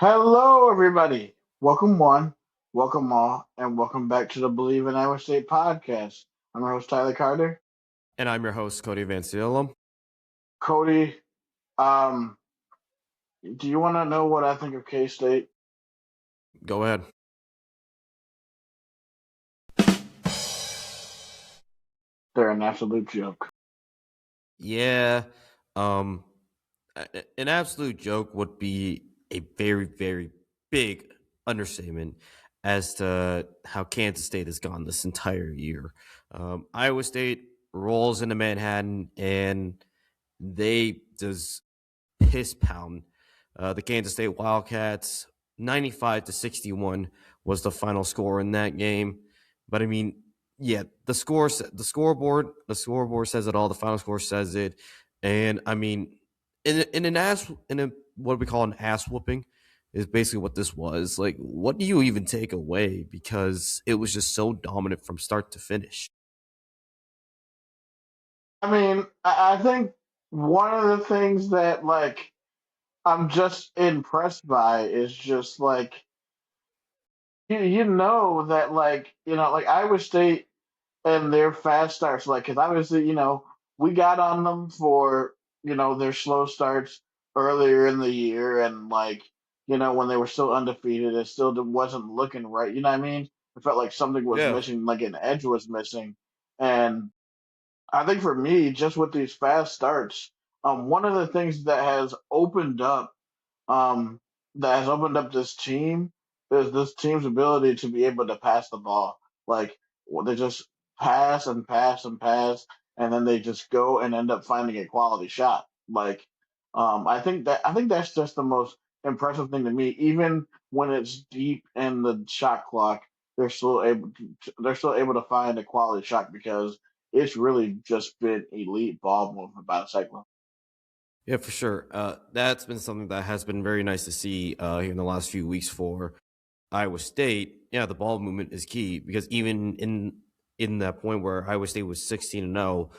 Hello, everybody. Welcome one, welcome all, and welcome back to the Bleav in Iowa State podcast. I'm your host Tyler Carter. And I'm your host, Cody Van Sealum. Cody, um, do you want to know what I think of K State? Go ahead. They're an absolute joke. Yeah. Um, an absolute joke would be a very, very big understatement as to how Kansas State has gone this entire year. Iowa State rolls into Manhattan and they just piss pound the Kansas State Wildcats. 95-61 was the final score in that game. But I mean, yeah, the scoreboard says it all. The final score says it, and I mean, in a what we call an ass whooping is basically what this was. Like, what do you even take away? Because it was just so dominant from start to finish. I think one of the things that I'm just impressed by is just you know that Iowa State and their fast starts, because obviously, we got on them for, their slow starts earlier in the year, and when they were still undefeated, it still wasn't looking right. You know what I mean? It felt like something was Yeah. missing, like an edge was missing. And I think for me, just with these fast starts, one of the things um, that has opened up this team is this team's ability to be able to pass the ball. They just pass and pass and pass, and then they just go and end up finding a quality shot. I think that's just the most impressive thing to me. Even when it's deep in the shot clock, they're still able to find a quality shot because it's really just been elite ball movement by the cyclone. Yeah, for sure. That's been something that has been very nice to see here in the last few weeks for Iowa State. Yeah, the ball movement is key because even in that point where Iowa State was 16-0,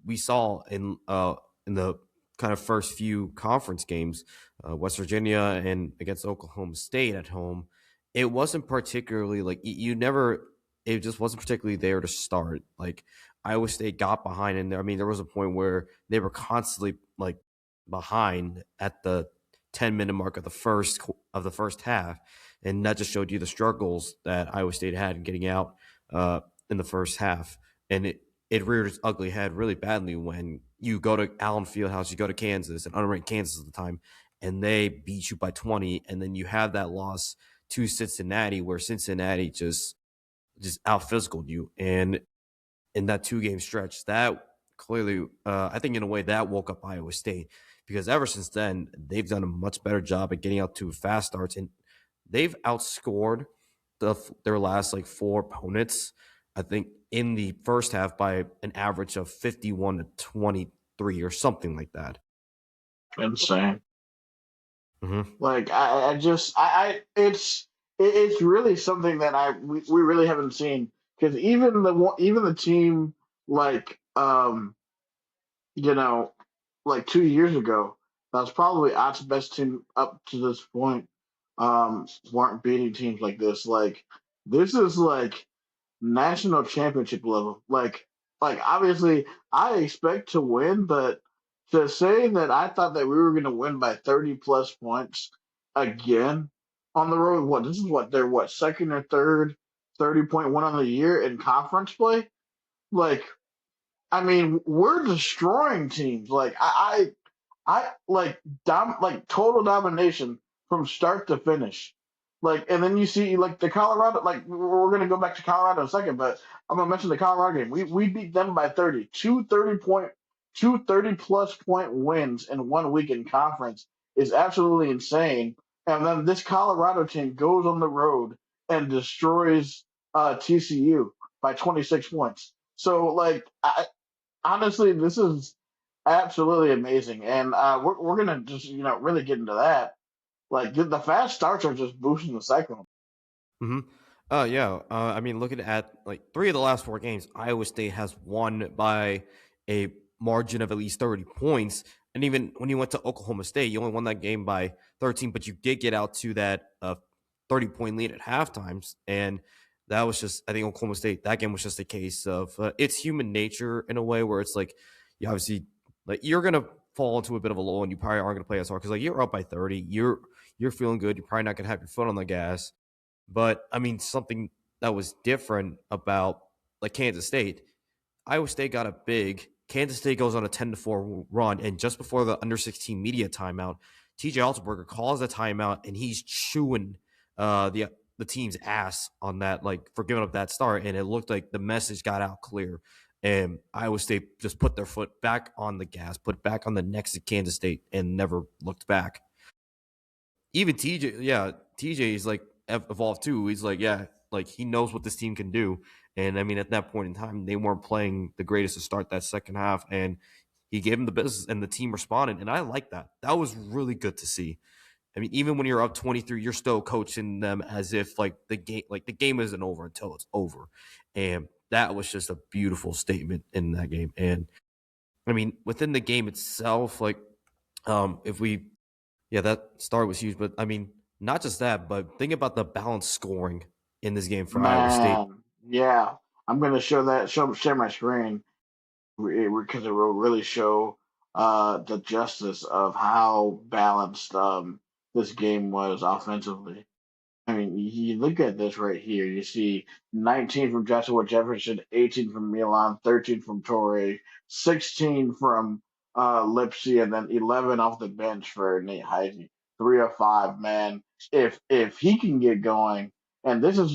we saw in the kind of first few conference games, West Virginia and against Oklahoma State at home, it wasn't particularly like you never. It just wasn't particularly there to start. Like Iowa State got behind in there. I mean, there was a point where they were constantly like behind at the 10-minute mark of the first half, and that just showed you the struggles that Iowa State had in getting out in the first half, and it reared its ugly head really badly when you go to Allen Fieldhouse, you go to Kansas, and unranked Kansas at the time, and they beat you by 20, and then you have that loss to Cincinnati where Cincinnati just out physicaled you, and in that 2 game stretch, that clearly, I think in a way that woke up Iowa State because ever since then they've done a much better job at getting out to fast starts, and they've outscored their last like 4 opponents. I think in the first half by an average of 51-23 or something like that. Insane. Mm-hmm. I just it's really something that we really haven't seen, because even the team like you know like 2 years ago, that was probably Ott's best team up to this point, weren't beating teams like this. This is national championship level. Obviously I expect to win, but to say that I thought that we were going to win by 30 plus points again on the road, this is what they're second or third 30-point win on the year in conference play. Like we're destroying teams. Total domination from start to finish. And then you see the Colorado. We're gonna go back to Colorado in a second, but I'm gonna mention the Colorado game. We beat them by 30. Two 30 plus point wins in 1 week in conference is absolutely insane. And then this Colorado team goes on the road and destroys TCU by 26 points. So honestly, this is absolutely amazing, and we're gonna just really get into that. The fast starts are just boosting the cycle. Mm-hmm. Yeah. I mean, looking at like 3 of the last 4 games, Iowa State has won by a margin of at least 30 points. And even when you went to Oklahoma State, you only won that game by 13, but you did get out to that 30-point lead at halftime. And that was just, I think Oklahoma State, that game was just a case of it's human nature in a way where it's like, you obviously, like you're going to fall into a bit of a lull and you probably aren't going to play as hard because like you're up by 30. You're feeling good. You're probably not going to have your foot on the gas. But I mean, something that was different about like Kansas State, Iowa State got a big. Kansas State goes on a 10-4 run, and just before the under 16 media timeout, TJ Altenberger calls a timeout, and he's chewing the team's ass on that, like for giving up that start. And it looked like the message got out clear, and Iowa State just put their foot back on the gas, put back on the necks of Kansas State, and never looked back. Even TJ is like evolved too. He's like, yeah, like he knows what this team can do. And I mean, at that point in time, they weren't playing the greatest to start that second half, and he gave him the business, and the team responded. And I like that. That was really good to see. I mean, even when you're up 23, you're still coaching them as if like the game isn't over until it's over, and that was just a beautiful statement in that game. And I mean, within the game itself, like if we yeah, that start was huge. But I mean, not just that, but think about the balanced scoring in this game for Iowa State. Man, yeah, I'm gonna share my screen because it will really show the justice of how balanced this game was offensively. I mean, you look at this right here. You see 19 from Joshua Jefferson, 18 from Milan, 13 from Torrey, 16 from Lipsy, and then 11 off the bench for Nate Heisey. 3 of 5, man. If he can get going, and this was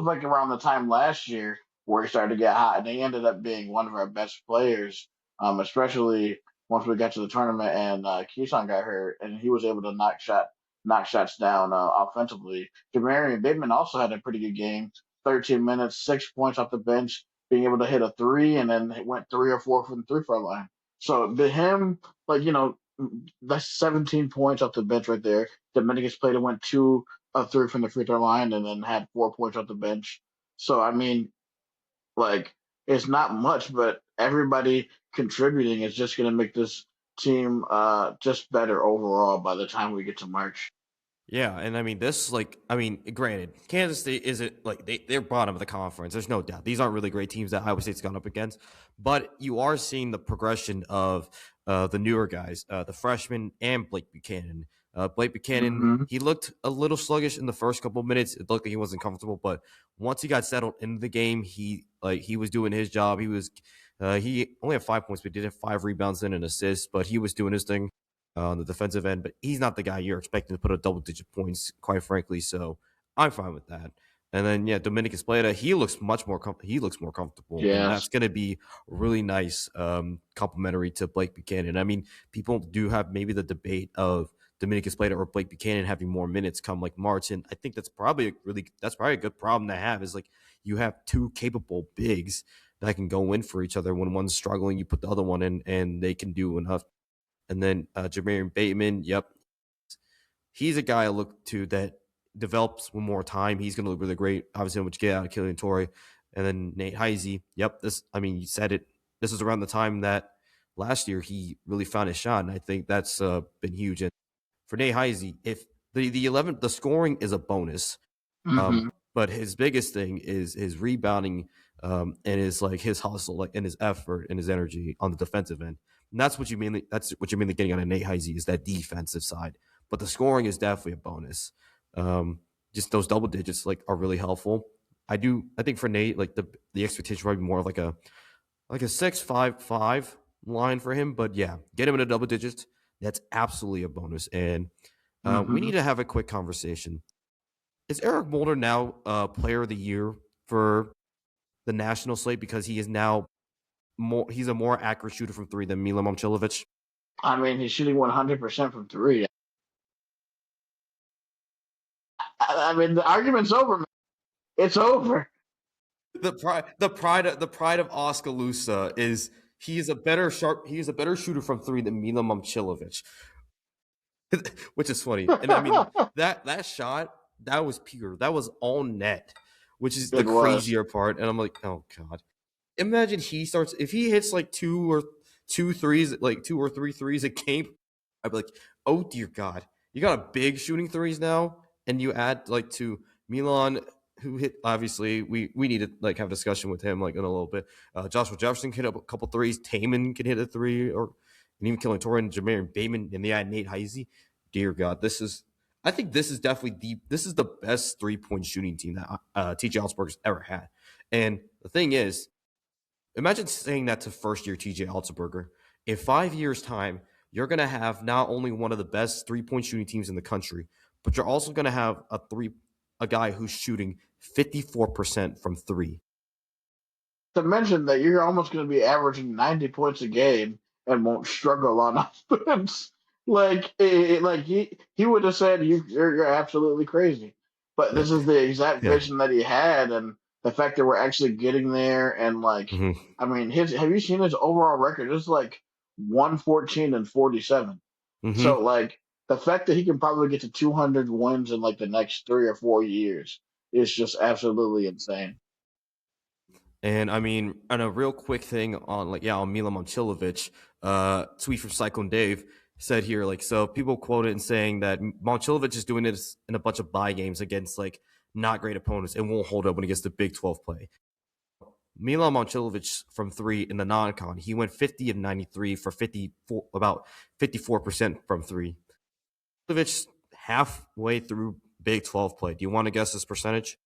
like around the time last year where he started to get hot, and he ended up being one of our best players, especially once we got to the tournament and Keyshawn got hurt, and he was able to knock shots down offensively. Jamarian Bateman also had a pretty good game. 13 minutes, 6 points off the bench, being able to hit a three, and then it went 3 or 4 from the 3 point line. So to him, like that's 17 points off the bench right there. Dominicus played and went 2 of 3 from the free throw line, and then had 4 points off the bench. So I mean, like it's not much, but everybody contributing is just going to make this team just better overall by the time we get to March. Yeah, and I mean this, like, I mean, granted, Kansas State isn't like they're bottom of the conference. There's no doubt. These aren't really great teams that Iowa State's gone up against, but you are seeing the progression of the newer guys, the freshman and Blake Buchanan. Blake Buchanan, Mm-hmm. he looked a little sluggish in the first couple of minutes. It looked like he wasn't comfortable, but once he got settled into the game, he was doing his job. He only had 5 points, but he did have 5 rebounds and an assist, but he was doing his thing on the defensive end, but he's not the guy you're expecting to put up double-digit points, quite frankly. So I'm fine with that. And then yeah, Dominicus Plata, he looks more comfortable, and Yes. that's going to be really nice, complimentary to Blake Buchanan. I mean, people do have maybe the debate of Dominicus Plata or Blake Buchanan having more minutes come like March, and I think that's probably a good problem to have. Is like you have two capable bigs that can go in for each other. When one's struggling, you put the other one in, and they can do enough. And then Jamarian Bateman, yep, he's a guy I look to that develops one more time. He's going to look really great. Obviously, what you get out of Killian Torrey. And then Nate Heisey, yep, you said it. This is around the time that last year he really found his shot, and I think that's been huge. And for Nate Heisey, if the scoring is a bonus, Mm-hmm. but his biggest thing is his rebounding, and his hustle, like and his effort and his energy on the defensive end. And that's what you mean. That's what you're mainly getting on a Nate Heisey is that defensive side. But the scoring is definitely a bonus. Just those double digits are really helpful. I think for Nate, like the expectation might be more of like a 6-5-5 line for him. But yeah, get him in a double digits. That's absolutely a bonus. And we Mm-hmm. need to have a quick conversation. Is Eric Mulder now Player of the Year for the national slate because he is now he's a more accurate shooter from three than Mila Momcilovic? I mean, he's shooting 100% from three. I mean, the argument's over, man. It's over. The pride of Oskaloosa is he is a better shooter from three than Mila Momcilovic, which is funny. And I mean that shot, that was pure. That was all net, which is the It was. crazier part. And I'm like, oh god. Imagine if he hits like two or two threes, like 2 or 3 threes a game, I'd be like, oh dear God, you got a big shooting threes now, and you add like to Milan, who hit. Obviously, we need to like have a discussion with him like in a little bit. Joshua Jefferson can hit up a couple threes. Taman can hit a three, or and even Killing Torrin, Jameer Bateman, and they add Nate Heisey. Dear God, this is. I think this is definitely this is the best 3-point shooting team that TJ Alsberg's ever had. And the thing is, imagine saying that to first year TJ Altsberger. In 5 years' time, you're going to have not only one of the best 3-point shooting teams in the country, but you're also going to have a guy who's shooting 54% from three. To mention that you're almost going to be averaging 90 points a game and won't struggle on offense. Like he would have said you're absolutely crazy. But this is the exact Yeah. vision that he had, and the fact that we're actually getting there. And like, Mm-hmm. I mean, his have you seen his overall record? It's like 114-47. So Mm-hmm. like the fact that he can probably get to 200 wins in like the next 3 or 4 years is just absolutely insane. And I mean, on a real quick thing on on Mila Momcilovic, tweet from Cyclone Dave said here, like, so people quoted and saying that Momcilovic is doing this in a bunch of bye games against like not great opponents and won't hold up when he gets the Big 12 play. Milan Momcilovic from three in the non-con, he went 50 of 93 for 54, about 54% from three. Momcilovic halfway through Big 12 play. Do you want to guess his percentage?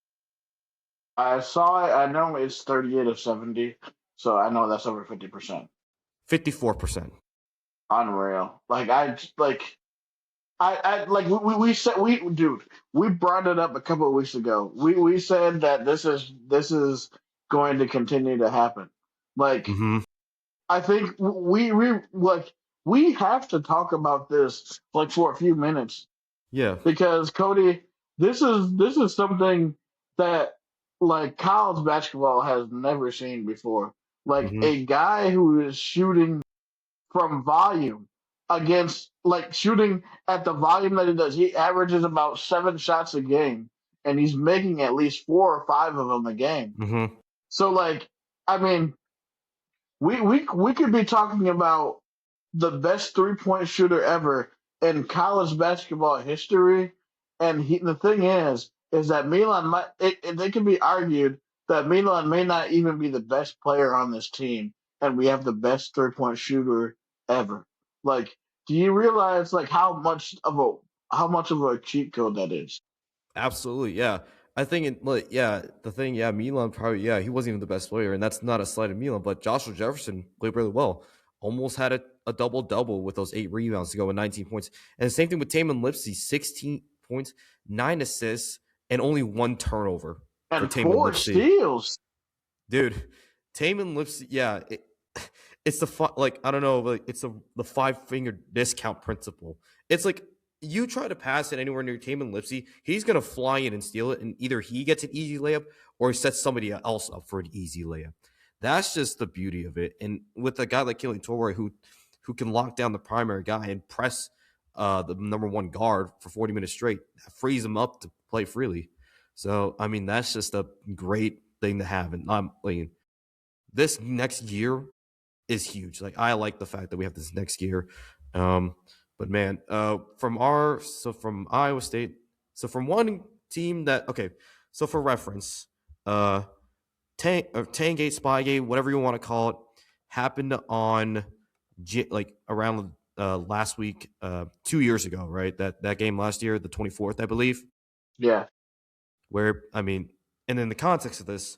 I saw it. I know it's 38 of 70, so I know that's over 50%. 54%. Unreal. I like we said we brought it up a couple of weeks ago. We said that this is going to continue to happen. Like Mm-hmm. I think we have to talk about this like for a few minutes Yeah. because Cody, this is something that like college basketball has never seen before. Like Mm-hmm. a guy who is shooting from volume against like shooting at the volume that he does. He averages about 7 shots a game, and he's making at least 4 or 5 of them a game. Mm-hmm. So like, I mean, we could be talking about the best 3-point shooter ever in college basketball history. And the thing is that Milan might it can be argued that Milan may not even be the best player on this team, and we have the best 3-point shooter ever. Like, do you realize like how much of a cheat code that is? Absolutely, yeah. I think it, like, yeah, the thing, yeah, Milan probably, yeah, he wasn't even the best player, and that's not a slight of Milan, but Joshua Jefferson played really well. Almost had a double double with those 8 rebounds to go with 19 points. And the same thing with Taman Lipsey, 16 points, 9 assists, and only 1 turnover for And Taman four Lipsey. steals. Dude, Taman Lipsey, yeah, it's like I don't know, like it's the 5 finger discount principle. It's like you try to pass it anywhere near Taman Lipsey, he's gonna fly in and steal it, and either he gets an easy layup or he sets somebody else up for an easy layup. That's just the beauty of it. And with a guy like Killing Torrey who can lock down the primary guy and press the number one guard for 40 minutes straight, that frees him up to play freely. So I mean, that's just a great thing to have. And I'm like, this next year is huge. Like I like the fact that we have this next year. But man, from Iowa State, so from one team that okay, so for reference, Tangate, Spygate, whatever you want to call it, happened on like around last week, 2 years ago, right? That game last year, the 24th, I Bleav. Yeah. Where I mean, and in the context of this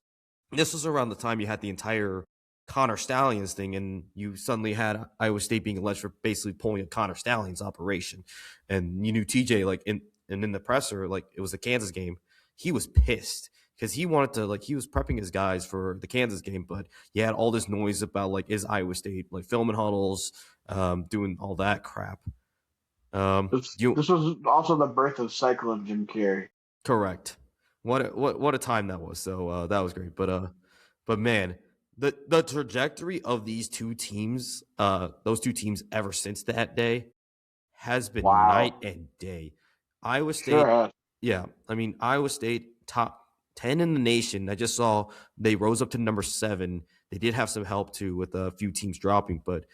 was around the time you had the entire Connor Stallions thing, and you suddenly had Iowa State being alleged for basically pulling a Connor Stallions operation, and you knew TJ like in the presser, like it was the Kansas game, he was pissed because he wanted to like he was prepping his guys for the Kansas game, but he had all this noise about like is Iowa State like filming huddles, doing all that crap. This You this was also the birth of Cyclone Jim Carrey. Correct. What a time that was. So that was great. But man, the trajectory of those two teams ever since that day has been night Wow. and day. Iowa Sure State, has. yeah. I mean, Iowa State top 10 in the nation. I just saw they rose up to number 7. They did have some help too with a few teams dropping, but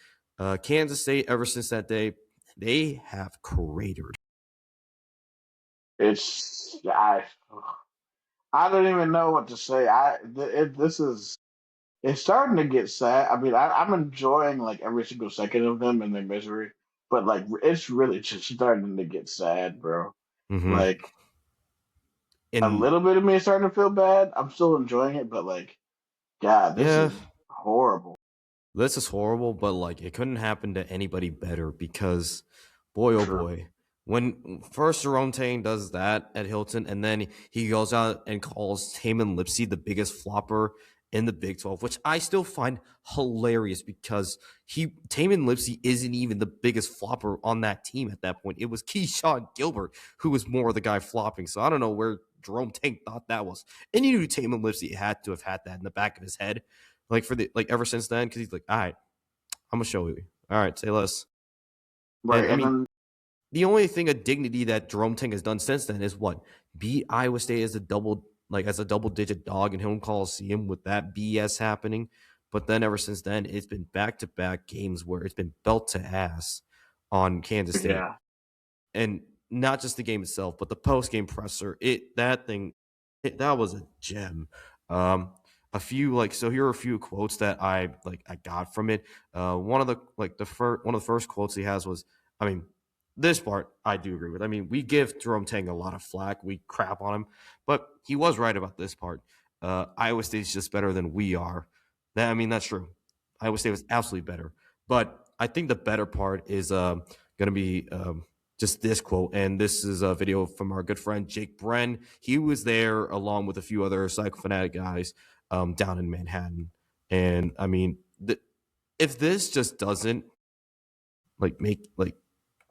Kansas State, ever since that day, they have cratered. It's I don't even know what to say. This is it's starting to get sad. I mean, I'm enjoying like every single second of them and their misery, but like it's really just starting to get sad, bro. Mm-hmm. Like a And little bit of me is starting to feel bad. I'm still enjoying it, but like, God, this yeah, is horrible. this is horrible, but like it couldn't happen to anybody better because, boy, oh True. boy, when first Jerome Tang does that at Hilton, and then he goes out and calls Taman Lipsey the biggest flopper in the Big 12, which I still find hilarious because Taman Lipsey isn't even the biggest flopper on that team at that point. It was Keyshawn Gilbert who was more the guy flopping. So I don't know where Jerome Tang thought that was, and you knew Taman Lipsey had to have had that in the back of his head like for the like ever since then because he's like, all right, I'm gonna show you. All right, say less. And Right. I And mean, then the only thing of dignity that Jerome Tang has done since then is what beat Iowa State as a double digit dog in home Coliseum with that BS happening. But then ever since then, it's been back to back games where it's been belt to ass on Kansas State, yeah. and not just the game itself, but the post game presser. That was a gem. Um, a few like so here are a few quotes that I got from it. One of the first quotes he has was, I mean, this part I do agree with. I mean, we give Jerome Tang a lot of flack, we crap on him, but he was right about this part. Iowa State's just better than we are. That's true. Iowa State was absolutely better, but I think the better part is going to be just this quote. And this is a video from our good friend Jake Bren. He was there along with a few other psychopanatic guys down in Manhattan. And I mean, if this just doesn't like make like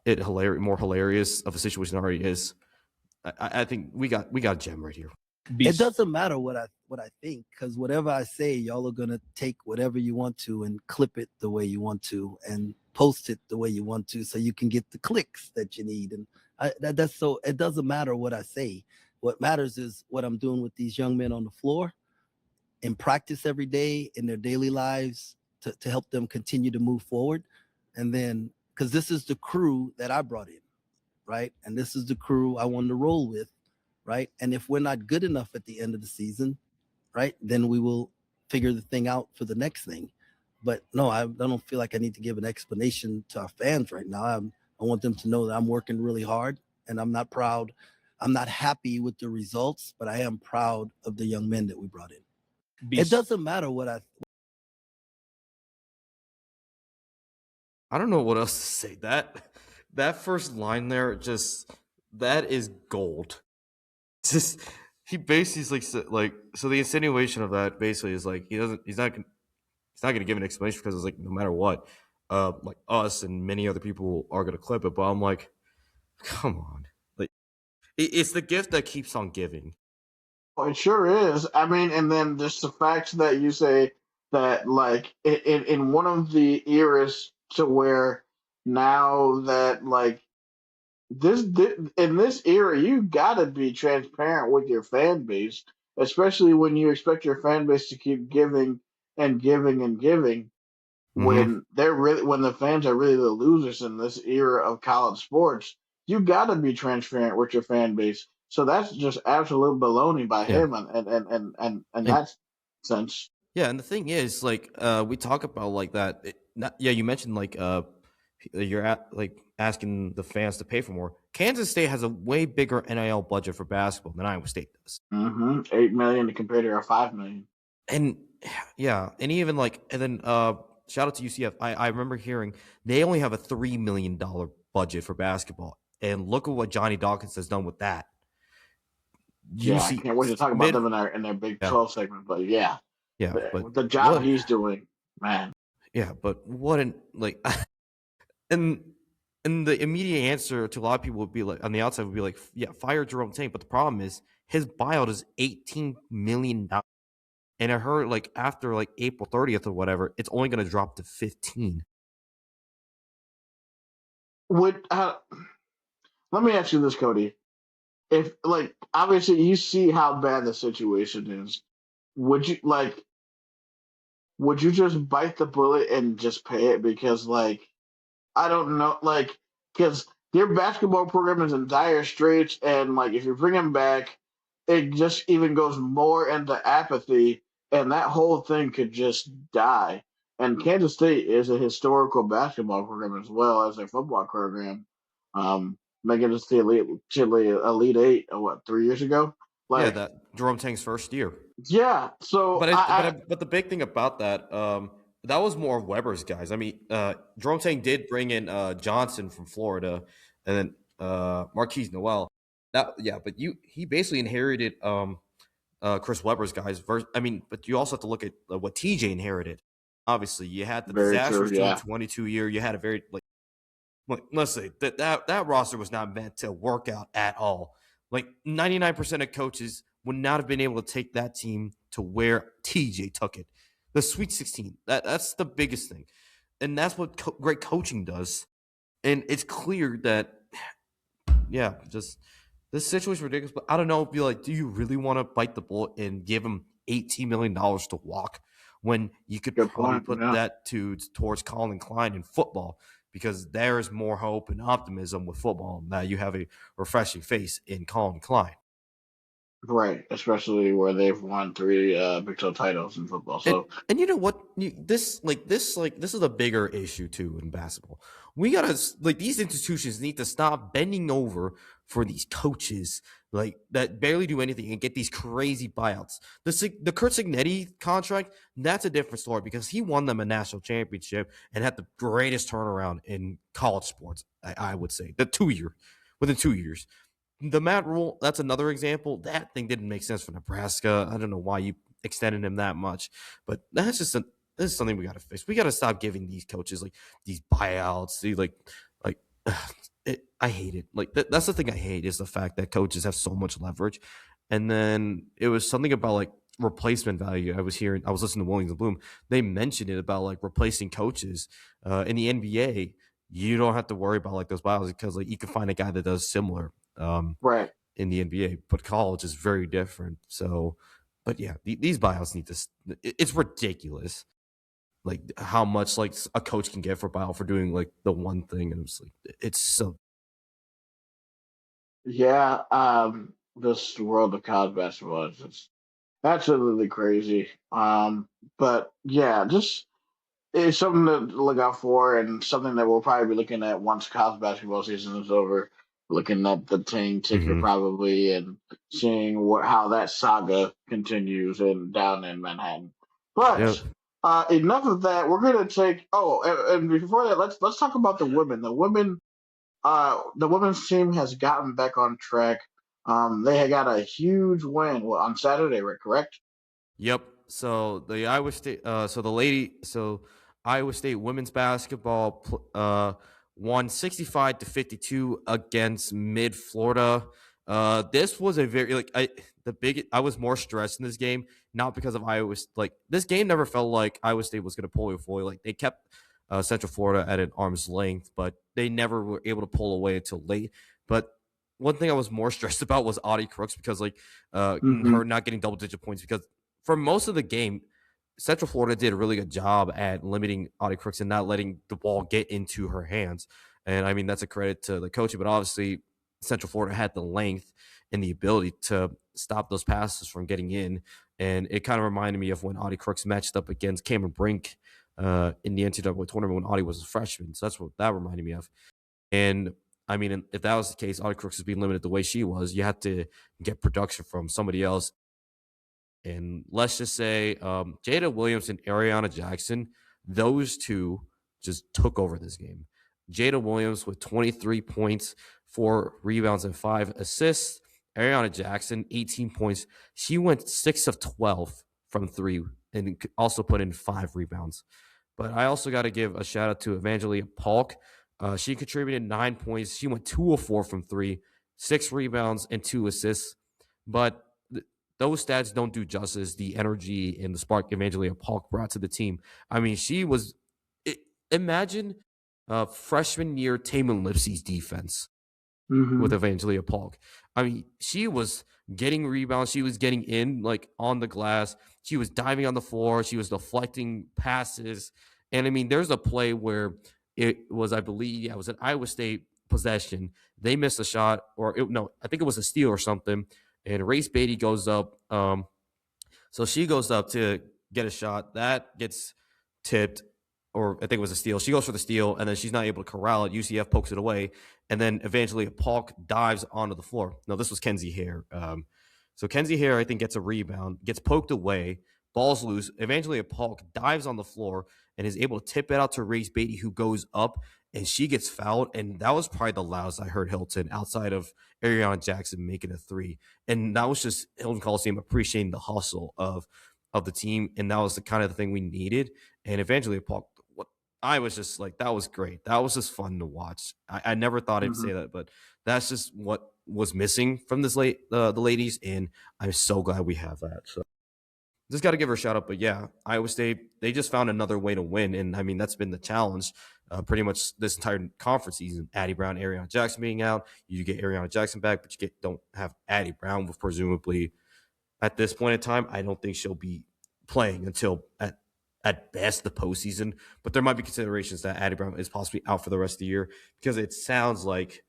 it more hilarious of a situation it already is, I think we got a gem right here. It doesn't matter what I think, because whatever I say, y'all are gonna take whatever you want to and clip it the way you want to and post it the way you want to, so you can get the clicks that you need. And that's so it doesn't matter what I say. What matters is what I'm doing with these young men on the floor in practice every day in their daily lives to help them continue to move forward. And then because this is the crew that I brought in, right? And this is the crew I wanted to roll with, right? And if we're not good enough at the end of the season, right, then we will figure the thing out for the next thing. But no, I don't feel like I need to give an explanation to our fans right now. I want them to know that I'm working really hard and I'm not proud. I'm not happy with the results, but I am proud of the young men that we brought in. It doesn't matter what I don't know what else to say. That first line there, just that is gold. It's just he basically is like so the insinuation of that basically is like he's not going to give an explanation because it's like no matter what, like us and many other people are going to clip it. But I'm like, come on, like it's the gift that keeps on giving. Oh, it sure is. I mean, and then just the fact that you say that, like, in one of the eras to where now that, like, in this era, you gotta be transparent with your fan base, especially when you expect your fan base to keep giving and giving and giving Mm-hmm. when the fans are really the losers in this era of college sports. You got to be transparent with your fan base. So that's just absolute baloney by Yeah, him, and and that sense. yeah, and the thing is, like, we talk about like that. Yeah, you mentioned like you're like asking the fans to pay for more. Kansas State has a way bigger NIL budget for basketball than Iowa State does. 8 million compared to our 5 million. And yeah, and even like and then shout out to UCF. I remember hearing they only have a $3 million budget for basketball. And look at what Johnny Dawkins has done with that. Yeah, I UC can't wait to talk about mid them in their Big yeah, 12 segment. But yeah, yeah, but with the job what he's doing, man. yeah, but what an like and and the immediate answer to a lot of people would be like on the outside would be like, yeah, fire Jerome Tang. But the problem is his buyout is $18 million. And I heard like after like April 30th or whatever, it's only going to drop to 15. Would let me ask you this, Cody. If like obviously you see how bad the situation is, would you like would you just bite the bullet and just pay it? Because like I don't know, like because their basketball program is in dire straits, and like if you bring him back, it just even goes more into apathy, and that whole thing could just die. And Kansas State is a historical basketball program as well as a football program, making it to the elite eight. What 3 years ago? Yeah, Like, that Jerome Tang's first year. yeah. So But the big thing about that, that was more of Weber's guys. I mean, Jerome Tang did bring in Johnson from Florida, and then Marquise Noel. That yeah, but he basically inherited Chris Webber's guys. I mean, but you also have to look at what TJ inherited. Obviously, you had the very true. disastrous Yeah. 2022 year. You had a very let's say that roster was not meant to work out at all. Like 99% of coaches would not have been able to take that team to where TJ took it. The Sweet 16. That's the biggest thing. And that's what great coaching does. And it's clear that yeah, just this situation is ridiculous. But I don't know, be like, do you really want to bite the bullet and give him $18 million to walk when you could Good probably point. put Yeah. that towards Colin Klein in football? Because there is more hope and optimism with football now you have a refreshing face in Colin Klein. Right, especially where they've won 3 Big 12 titles in football. So, and you know what? This is a bigger issue too in basketball. We gotta these institutions need to stop bending over for these coaches that barely do anything and get these crazy buyouts. The Kurt Signetti contract, that's a different story because he won them a national championship and had the greatest turnaround in college sports. I would say within 2 years. The Matt Rule, that's another example. That thing didn't make sense for Nebraska. I don't know why you extended him that much, but this is something we got to fix. We got to stop giving these coaches these buyouts. I hate it. That's the thing I hate is the fact that coaches have so much leverage. And then it was something about replacement value. I was listening to Williams and Bloom. They mentioned it about replacing coaches in the NBA. You don't have to worry about those buyouts because you can find a guy that does similar. right. In the NBA, but college is very different. So, but yeah, these buyouts need to. It's ridiculous, how much a coach can get for buyout for doing the one thing, and it's so. Yeah, this world of college basketball is just absolutely crazy. But yeah, just it's something to look out for, and something that we'll probably be looking at once college basketball season is over. Looking at the Tang ticker Mm-hmm. probably, and seeing how that saga continues down in Manhattan. But enough of that. We're gonna take. Oh, and before that, let's talk about the women. The women's team has gotten back on track. They had got a huge win on Saturday, right? Correct? Yep. So the Iowa State, so Iowa State women's basketball won 65-52 against Mid Florida. This was a very I was more stressed in this game, not because of Iowa. This game never felt like Iowa State was going to pull away. They kept Central Florida at an arm's length, but they never were able to pull away until late. But one thing I was more stressed about was Audie Crooks because her not getting double digit points because for most of the game, Central Florida did a really good job at limiting Audie Crooks and not letting the ball get into her hands. And I mean, that's a credit to the coaching, but obviously Central Florida had the length and the ability to stop those passes from getting in. And it kind of reminded me of when Audie Crooks matched up against Cameron Brink in the NCAA tournament when Audie was a freshman. So that's what that reminded me of. And I mean, if that was the case, Audie Crooks is being limited the way she was. You had to get production from somebody else. And let's just say Jada Williams and Ariana Jackson, those two just took over this game. Jada Williams with 23 points, 4 rebounds, and 5 assists. Ariana Jackson, 18 points. She went 6 of 12 from 3 and also put in 5 rebounds. But I also got to give a shout out to Evangelia Polk. She contributed 9 points. She went 2 of 4 from 3, 6 rebounds, and 2 assists. But those stats don't do justice the energy and the spark Evangelia Polk brought to the team. I mean, she was imagine freshman year Taman Lipsey's defense with Evangelia Polk. I mean, she was getting rebounds. She was getting in like on the glass. She was diving on the floor. She was deflecting passes. And I mean, there's a play where it was, I believe, yeah, it was an Iowa State possession. They missed a shot, or no, I think it was a steal or something. And Race Beatty goes up. So she goes up to get a shot. That gets tipped, or I think it was a steal. She goes for the steal, and then she's not able to corral it. UCF pokes it away, and then eventually Polk dives onto the floor. No, this was Kenzie Hare. So Kenzie Hare, I think, gets a rebound, gets poked away, ball's loose. Eventually, Polk dives on the floor and is able to tip it out to Race Beatty, who goes up, and she gets fouled. And that was probably the loudest I heard Hilton outside of Ariana Jackson making a three. And that was just Hilton Coliseum appreciating the hustle of the team. And that was the kind of thing we needed. And eventually, Paul, I was just like, that was great. That was just fun to watch. I never thought I'd say that, but that's just what was missing from this the ladies. And I'm so glad we have that. So just got to give her a shout out. But yeah, Iowa State, they just found another way to win. And I mean, that's been the challenge pretty much this entire conference season. Addie Brown, Ariana Jackson being out. You get Ariana Jackson back, but don't have Addie Brown, with presumably at this point in time. I don't think she'll be playing until at best the postseason. But there might be considerations that Addie Brown is possibly out for the rest of the year, because it sounds like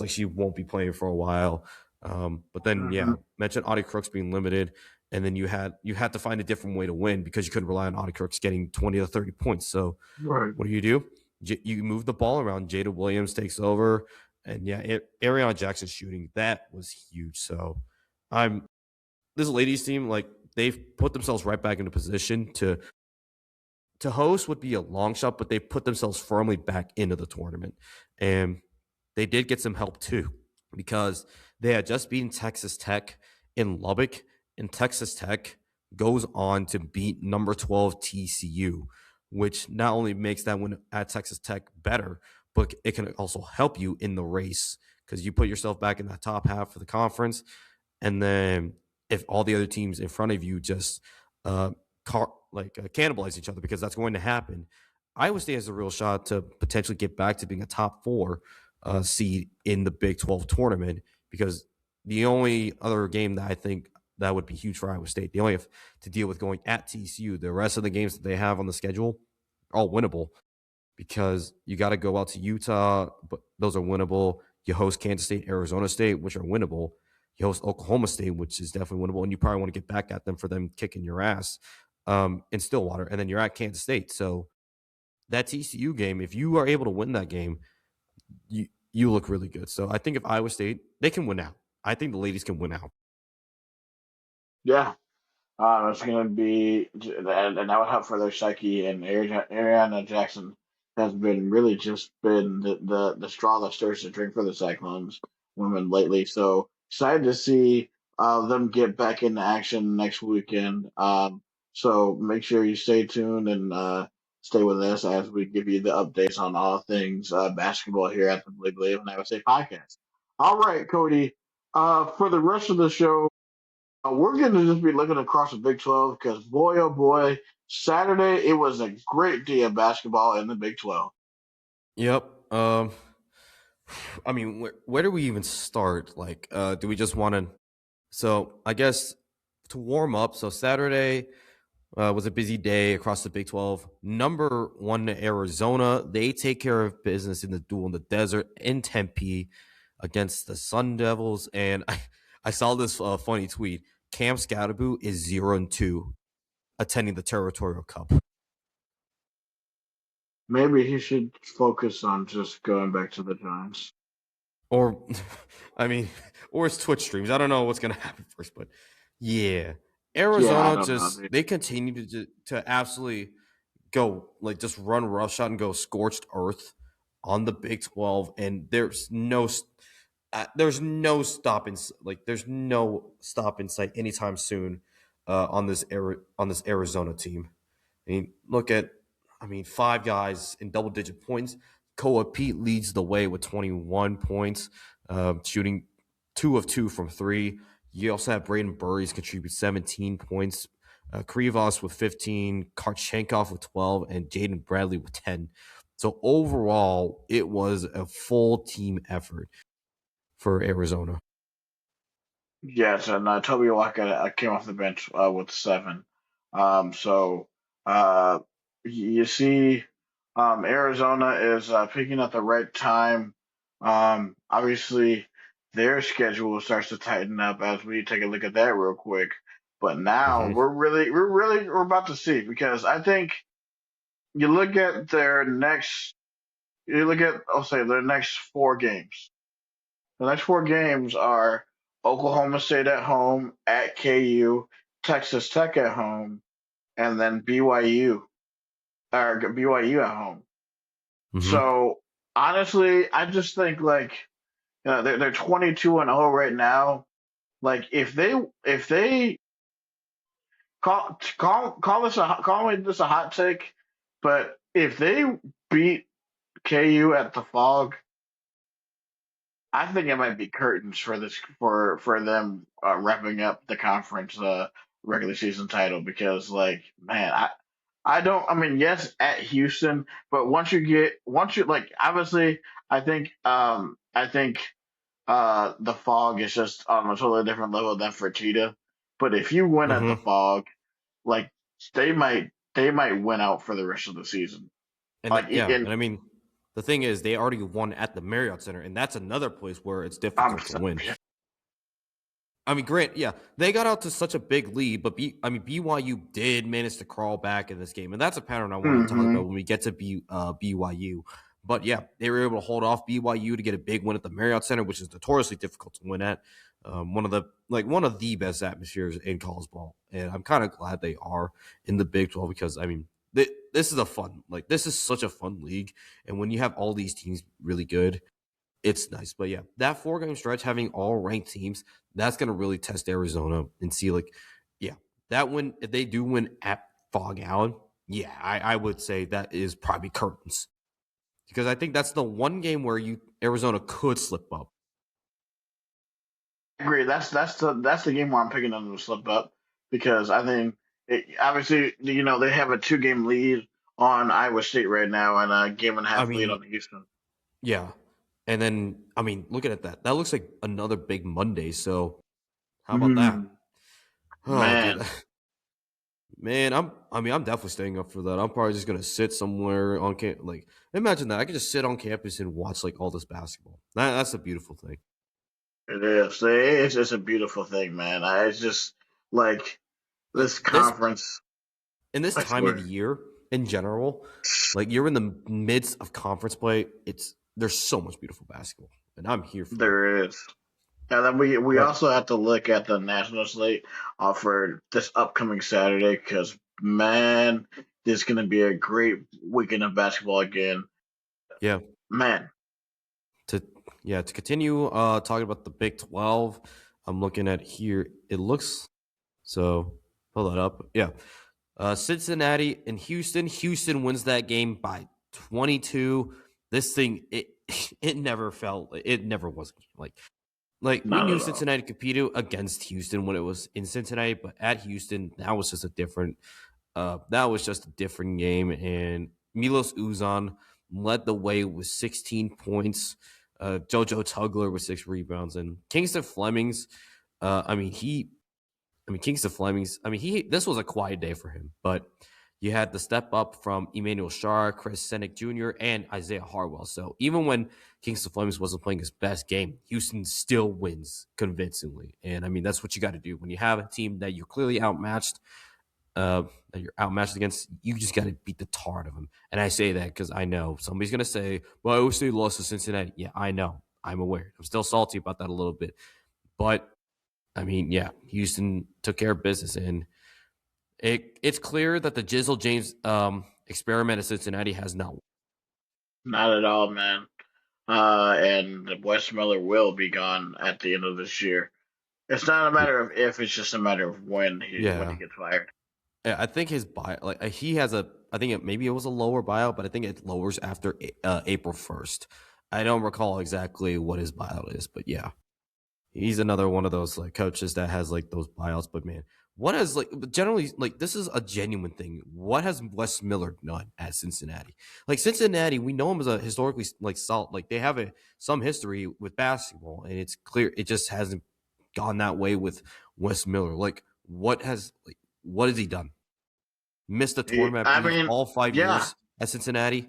she won't be playing for a while. But then, yeah, mentioned Audie Crooks being limited. And then you had to find a different way to win, because you couldn't rely on Audie Crooks getting 20 to 30 points. So what do? You move the ball around. Jada Williams takes over. And yeah, Ariana Jackson shooting, that was huge. So this ladies team, like, they've put themselves right back into position to host. Would be a long shot, but they put themselves firmly back into the tournament. And they did get some help too, because they had just beaten Texas Tech in Lubbock, and Texas Tech goes on to beat number 12 TCU, which not only makes that win at Texas Tech better, but it can also help you in the race, because you put yourself back in the top half of the conference. And then if all the other teams in front of you just cannibalize each other, because that's going to happen, Iowa State has a real shot to potentially get back to being a top 4 seed in the Big 12 tournament, because the only other game that I think that would be huge for Iowa State, they only have to deal with going at TCU. The rest of the games that they have on the schedule are all winnable, because you got to go out to Utah, but those are winnable. You host Kansas State, Arizona State, which are winnable. You host Oklahoma State, which is definitely winnable, and you probably want to get back at them for them kicking your ass in Stillwater, and then you're at Kansas State. So that TCU game, if you are able to win that game, you look really good. So I think if Iowa State, they can win out. I think the ladies can win out. Yeah, it's going to be, and that would help for their psyche. And Ariana Jackson has been really just been the straw that stirs the drink for the Cyclones women lately. So excited to see them get back into action next weekend. So make sure you stay tuned and stay with us as we give you the updates on all things basketball here at the Bleav and Iowa State podcast. All right, Cody. For the rest of the show, we're going to just be looking across the Big 12, because, boy, oh boy, Saturday, it was a great day of basketball in the Big 12. Yep. I mean, where do we even start? Like, do we just want to? So I guess to warm up. So Saturday was a busy day across the Big 12. Number 1, Arizona, they take care of business in the duel in the desert in Tempe against the Sun Devils. And I saw this funny tweet. Cam Scatterboot is 0-2 attending the Territorial Cup. Maybe he should focus on just going back to the Giants. Or, I mean, or his Twitch streams. I don't know what's going to happen first, but yeah. Arizona they continue to absolutely go, like, just run roughshod and go scorched earth on the Big 12, and there's no stop in sight anytime soon on this Arizona team. I mean, look at 5 guys in double-digit points. Koa Pete leads the way with 21 points, shooting 2 of 2 from 3. You also have Braden Burries contribute 17 points, Krivos with 15, Karchenkov with 12, and Jaden Bradley with 10. So overall, it was a full team effort for Arizona. Yes, and Toby Waka came off the bench with 7. So uh, you see, Arizona is picking at the right time. Obviously, their schedule starts to tighten up as we take a look at that real quick. But now Hmm. we're about to see, because I think you look at I'll say their next 4 games. The next 4 games are Oklahoma State at home, at KU, Texas Tech at home, and then BYU at home. Hmm. So honestly, I just think like they're 22-0 right now. Like if they call me this a hot take, but if they beat KU at the Fog, I think it might be curtains for this for them wrapping up the conference regular season title, because like man, I don't, I mean, yes, at Houston, but once you like, obviously I think the Fog is just on a totally different level than Fertitta. But if you win at the Hmm. Fog, like they might win out for the rest of the season. And Like yeah, in and I mean, the thing is, they already won at the Marriott Center, and that's another place where it's I'm difficult to so- win. I mean, Grant, yeah, they got out to such a big lead, but BYU did manage to crawl back in this game, and that's a pattern I want to talk Mhm. about when we get to BYU. But yeah, they were able to hold off BYU to get a big win at the Marriott Center, which is notoriously difficult to win at. One of the best atmospheres in college ball, and I'm kind of glad they are in the Big 12, because I mean, this is a fun, like this is such a fun league, and when you have all these teams really good, it's nice. But yeah, that 4 game stretch having all ranked teams, that's gonna really test Arizona and see like, yeah, that win, if they do win at Fog Allen, yeah, I would say that is probably curtains. Because I think that's the one game where Arizona could slip up. Agree. That's the game where I'm picking them to slip up, because I think obviously they have a 2 game lead on Iowa State right now, and a game and a I half lead mean, on Houston. yeah. And then I mean, looking at that, that looks like another big Monday. So how about that? Mm, Oh, dude. man, Man, I'm definitely staying up for that. I'm probably just gonna sit somewhere on like imagine that. I could just sit on campus and watch like all this basketball. That's a beautiful thing. it is. It's a beautiful thing, man. It's just like Like this this conference. in this I time of the swear, year in general, like you're in the midst of conference play. There's so much beautiful basketball, and I'm here for it. there is. And then we But also have to look at the national slate for this upcoming Saturday, because man, this is going to be a great weekend of basketball again. yeah, Man, to to continue talking about the Big 12, I'm looking at here. It looks so. Pull that up. Yeah, Cincinnati and Houston. Houston wins that game by 22. This thing, it never felt, it never was like we not knew at all. Cincinnati competed against Houston when it was in Cincinnati, but at Houston, that was just a different game. And Milos Uzan led the way with 16 points. JoJo Tugler with 6 rebounds, and Kingston Flemings. I mean, Kingston Flemings. I mean, this was a quiet day for him, but you had the step up from Emmanuel Shar, Chris Senick Jr., and Isaiah Harwell. So even when Kingston Flemings wasn't playing his best game, Houston still wins convincingly. And I mean, that's what you got to do when you have a team that you're clearly outmatched. That you're outmatched against, you just got to beat the tar out of them. And I say that because I know somebody's gonna say, "Well, I wish they lost to Cincinnati." Yeah, I know. I'm aware. I'm still salty about that a little bit, but I mean, yeah, Houston took care of business, and it's clear that the Jizzle James experiment at Cincinnati has not. Not at all, man. And Wes Miller will be gone at the end of this year. It's not a matter of if; it's just a matter of when he Yeah, gets fired. I think his buy like he has a. I think maybe it was a lower buyout, but I think it lowers after April 1st. I don't recall exactly what his buyout is, but yeah. He's another one of those like coaches that has like those buyouts. But man, what has like generally like this is a genuine thing. What has Wes Miller done at Cincinnati? Like Cincinnati, we know him as a historically like solid. Like they have some history with basketball, and it's clear it just hasn't. gone that way with Wes Miller. Like, what has he done? Missed a tournament, I I believe, mean, all 5 years yeah, at Cincinnati.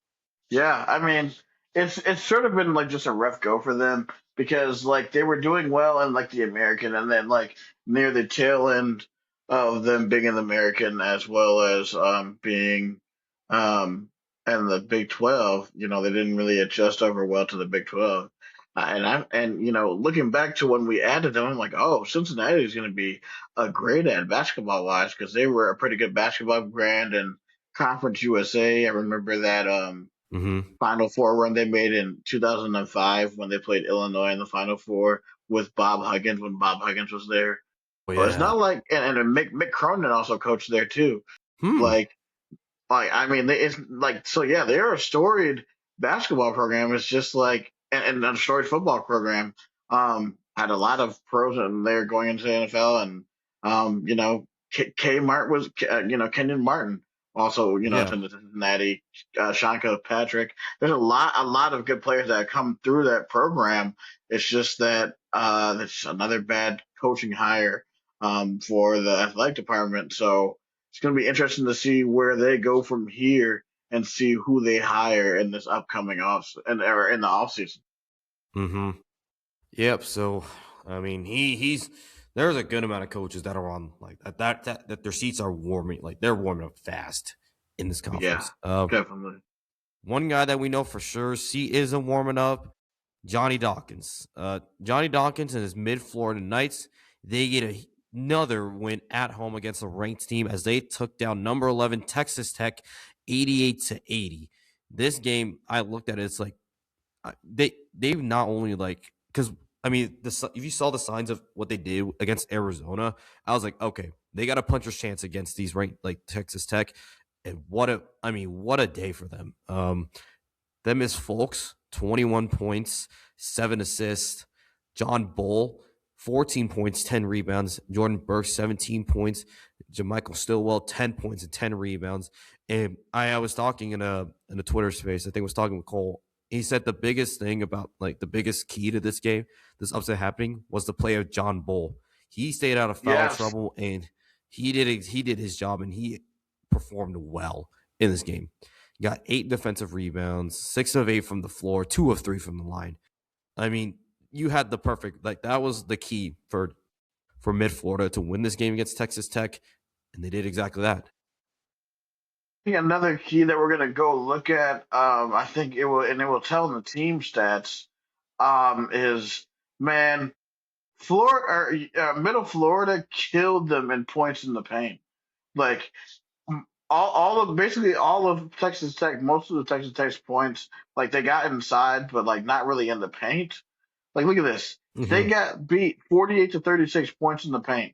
yeah. I mean, it's sort of been like just a rough go for them because like they were doing well in like the American, and then like near the tail end of them being in the American as well as being um and the Big 12. They didn't really adjust over well to the Big 12. And looking back to when we added them, I'm like, oh, Cincinnati is going to be a great ad basketball wise because they were a pretty good basketball brand and Conference USA. I remember that Mm-hmm. Final Four run they made in 2005 when they played Illinois in the Final Four with Bob Huggins when Bob Huggins was there. Oh Well, it's yeah. not like and Mick Cronin also coached there too. Hmm. Like I mean, it's like so. Yeah, they're a storied basketball program. It's just like and a storied football program. Had a lot of pros in there going into the NFL, and K Mart was Kenyon Martin also Yeah. to Cincinnati. Sean Patrick. There's a lot of good players that have come through that program. It's just that that's another bad coaching hire for the athletic department. So it's going to be interesting to see where they go from here and see who they hire in this upcoming or in the offseason. Mm-hmm. Yep. So, I mean, he's there's a good amount of coaches that are on like that their seats are warming, like they're warming up fast in this Yeah, conference. definitely. One guy that we know for sure seat isn't warming up, Johnny Dawkins. Johnny Dawkins and his mid Florida Knights, they get another win at home against a ranked team as they took down number 11 Texas Tech 88-80. This game, I looked at it, it's like they've not only like because I mean if you saw the signs of what they did against Arizona, I was like, okay, they got a puncher's chance against these ranked like Texas Tech, and what a day for them. Them is Folks, 21 points, 7 assists. John Bull, 14 points, 10 rebounds. Jordan Burke, 17 points. Jermichael Stillwell, 10 points and 10 rebounds. And I was talking in a Twitter space. I think I was talking with Cole. He said the biggest thing about like the biggest key to this game, this upset happening, was the play of John Bull. He stayed out of foul Yes. trouble and he did his job and he performed well in this game. Got 8 defensive rebounds, 6 of 8 from the floor, 2 of 3 from the line. I mean, you had the perfect that was the key for Mid Florida to win this game against Texas Tech, and they did exactly that. I think another key that we're gonna go look at, I think it will tell in the team stats, is man, Florida or Middle Florida killed them in points in the paint. Like all of basically all of Texas Tech, most of the Texas Tech's points, like they got inside, but like not really in the paint. Like look at this, they Mm-hmm. got beat 48-36 points in the paint.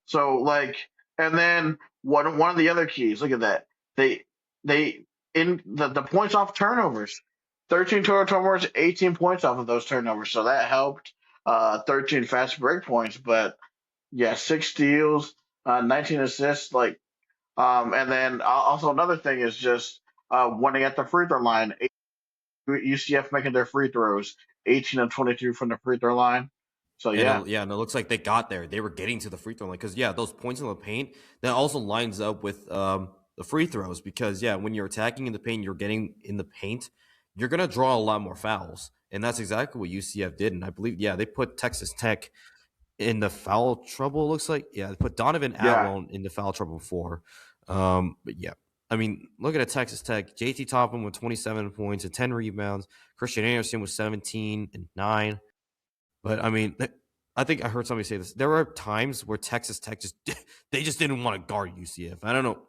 So like, and then one of the other keys, look at that, they they in the points off turnovers, 13 total turnovers, 18 points off of those turnovers. So that helped. 13 fast break points, but yeah, 6 steals, 19 assists, like and then also another thing is just winning at the free throw line. UCF making their free throws, 18 and 22 from the free throw line. So yeah, And it looks like they got there. They were getting to the free throw line because those points in the paint that also lines up with the free throws because when you're attacking in the paint, you're getting in the paint, you're gonna draw a lot more fouls, and that's exactly what UCF did. And I believe they put Texas Tech in the foul trouble. It looks like they put Donovan yeah, Atwell in the foul trouble before. But I mean, looking at Texas Tech, JT Topham with 27 points and 10 rebounds. Christian Anderson with 17 and 9. But I mean, I think I heard somebody say this. There were times where Texas Tech they just didn't want to guard UCF. I don't know,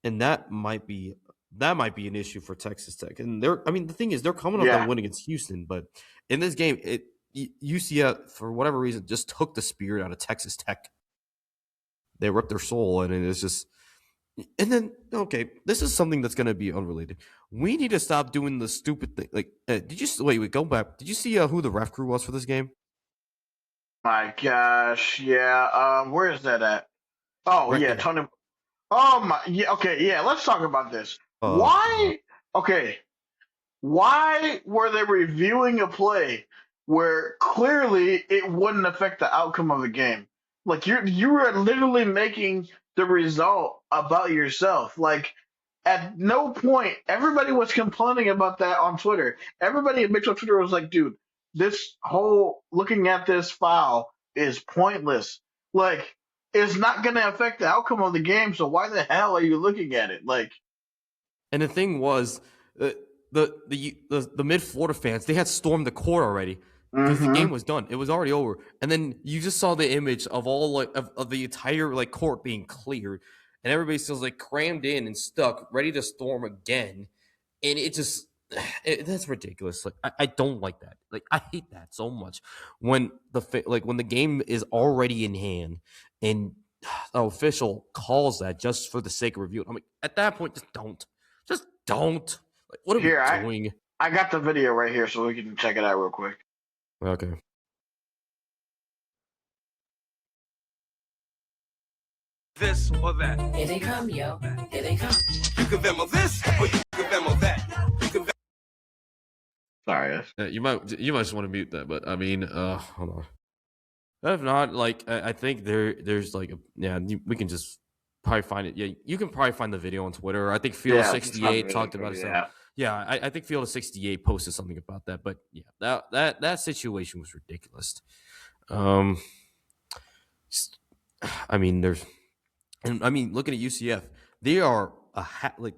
and that might be an issue for Texas Tech. And the thing is, they're coming off that yeah. win against Houston, but in this game, UCF for whatever reason just took the spirit out of Texas Tech. They ripped their soul, and it's just. And then, okay, this is something that's going to be unrelated. We need to stop doing the stupid thing. Like, did you wait? Go back. Did you see who the ref crew was for this game? My gosh, yeah. Where is that at? Oh Right. yeah, Tony. Oh my, yeah. Okay, yeah. Let's talk about this. God. Why? Okay, why were they reviewing a play where clearly it wouldn't affect the outcome of the game. Like you were literally making the result about yourself. Like at no point everybody was complaining about that on Twitter. Everybody at Mitchell Twitter was like, dude, this whole looking at this foul is pointless. Like it's not gonna affect the outcome of the game, so why the hell are you looking at it? Like And the thing was, the mid Florida fans, they had stormed the court already because the game mm-hmm. was done. It was already over. And then you just saw the image of all of the entire court being cleared, and everybody still crammed in and stuck, ready to storm again. And it just that's ridiculous. I don't like that. I hate that so much when when the game is already in hand and the official calls that just for the sake of review. I mean, at that point, just don't. What are we Here, doing? I got the video right here so we can check it out real quick. Okay. This or that. Here they come, yo. Here they come. You can Venmo this or you can Venmo that. You can Sorry. You might just want to mute that, but I mean, hold on. If not, I think there's we can just probably find it. Yeah, you can probably find the video on Twitter. I think Field68 talked about it. Yeah. Yeah, I think Field68 posted something about that. But yeah, that situation was ridiculous. I mean, looking at UCF, they are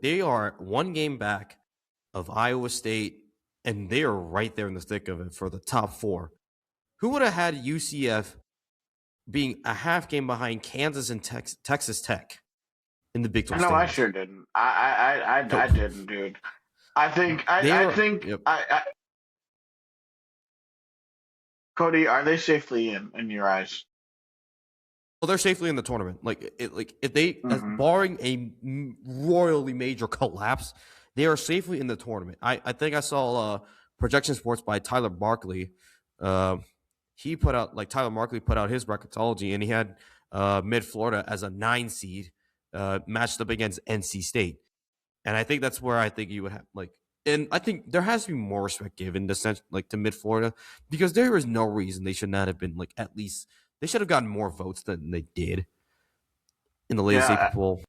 they are one game back of Iowa State, and they are right there in the thick of it for the top 4. Who would have had UCF being a half game behind Kansas and Texas Tech in the Big 12? No, I sure didn't. I didn't, dude. I think Cody, are they safely in your eyes? Well, they're safely in the tournament. If they, barring a royally major collapse, they are safely in the tournament. I think I saw Projection Sports by Tyler Barkley. He put out Tyler Barkley put out his bracketology, and he had Mid Florida as a 9 seed matched up against NC State, and I think that's where I think you would have and I think there has to be more respect given to Mid Florida, because there is no reason they should not have been at least. They should have gotten more votes than they did in the latest April poll.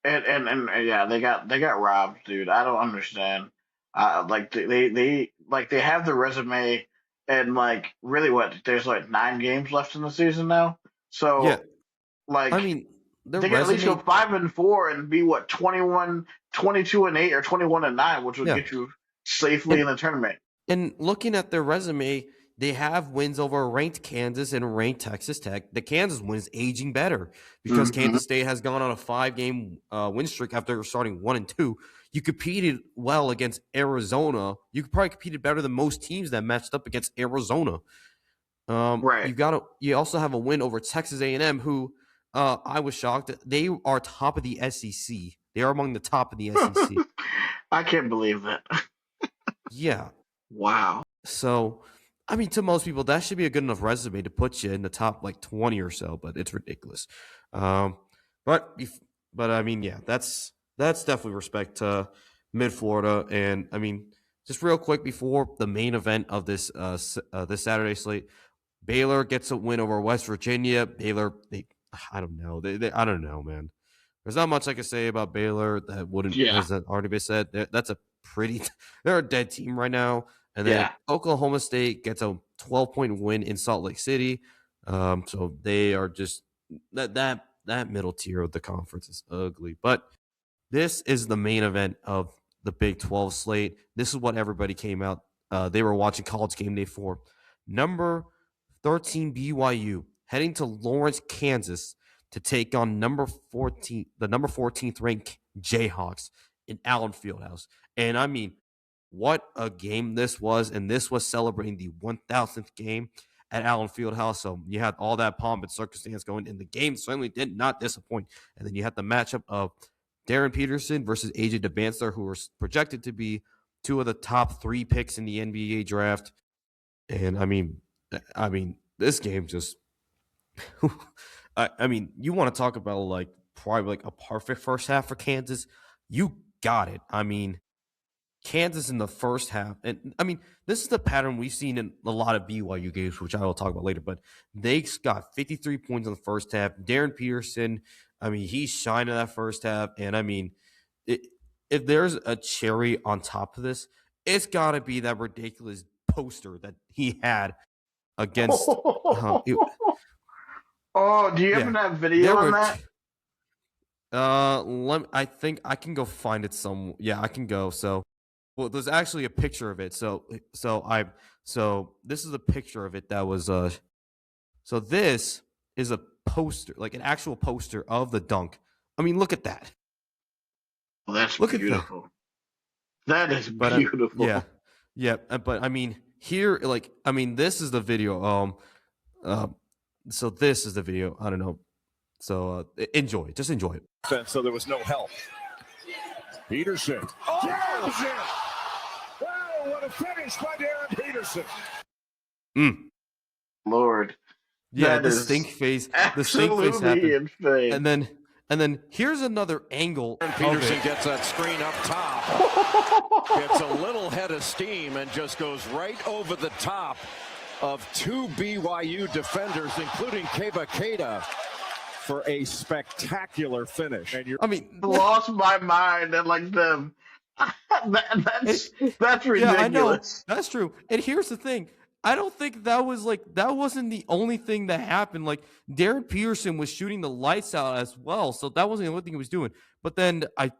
And yeah, they got robbed, dude. I don't understand. They have the resume, and really what? There's 9 games left in the season now. So yeah, I mean, they can at least go 5-4 and be 21, 22-8 or 21-9, which would get you safely in the tournament. And looking at their resume, they have wins over ranked Kansas and ranked Texas Tech. The Kansas win is aging better because Kansas State has gone on a 5-game win streak after starting 1-2. You competed well against Arizona. You probably competed better than most teams that matched up against Arizona. Right. You also have a win over Texas A&M, who I was shocked. They are top of the SEC. They are among the top of the SEC. I can't believe that. Yeah. Wow. So, I mean, to most people, that should be a good enough resume to put you in the top 20 or so, but it's ridiculous. But I mean, yeah, that's definitely respect to Mid Florida. And I mean, just real quick before the main event of this this Saturday slate, Baylor gets a win over West Virginia. Baylor, I don't know. I don't know, man. There's not much I can say about Baylor that wouldn't, as already been said. That's a pretty, they're a dead team right now. And then Oklahoma State gets a 12-point win in Salt Lake City. So they are just that middle tier of the conference is ugly. But this is the main event of the Big 12 slate. This is what everybody came out. They were watching College Game Day for. Number 13 BYU heading to Lawrence, Kansas to take on the number 14th ranked Jayhawks in Allen Fieldhouse. And I mean, what a game this was. And this was celebrating the 1000th game at Allen Fieldhouse. So you had all that pomp and circumstance going, and the game certainly did not disappoint. And then you had the matchup of Darren Peterson versus AJ DeBanster, who were projected to be 2 of the top 3 picks in the NBA draft. And I mean, this game just, I mean, you want to talk about probably a perfect first half for Kansas? You got it. I mean, Kansas in the first half, and I mean, this is the pattern we've seen in a lot of BYU games, which I will talk about later. But they got 53 points in the first half. Darren Peterson, I mean, he shined in that first half, and I mean, if there's a cherry on top of this, it's got to be that ridiculous poster that he had against. Oh, do you happen to have video on that? I think I can go find it some. Yeah, I can go. So, well, there's actually a picture of it. So this is a picture of it that was So this is a poster, like an actual poster of the dunk. I mean, look at that. Well, that's Look beautiful. That is beautiful. Yeah. But I mean, here, like, I mean, this is the video. So this is the video. I don't know. So enjoy it. Just enjoy it. So there was no help. Peterson. Oh, wow, what a finish by Darren Peterson. Lord. Yeah, the stink face. The stink face happened. Insane. And then here's another angle. And Peterson gets that screen up top. Gets a little head of steam and just goes right over the top of two BYU defenders, including Keba Keita, for a spectacular finish. And I mean, lost my mind and like them. That's ridiculous. Yeah, I know. That's true. And here's the thing. I don't think that wasn't the only thing that happened. Like, Darren Peterson was shooting the lights out as well, so that wasn't the only thing he was doing. But I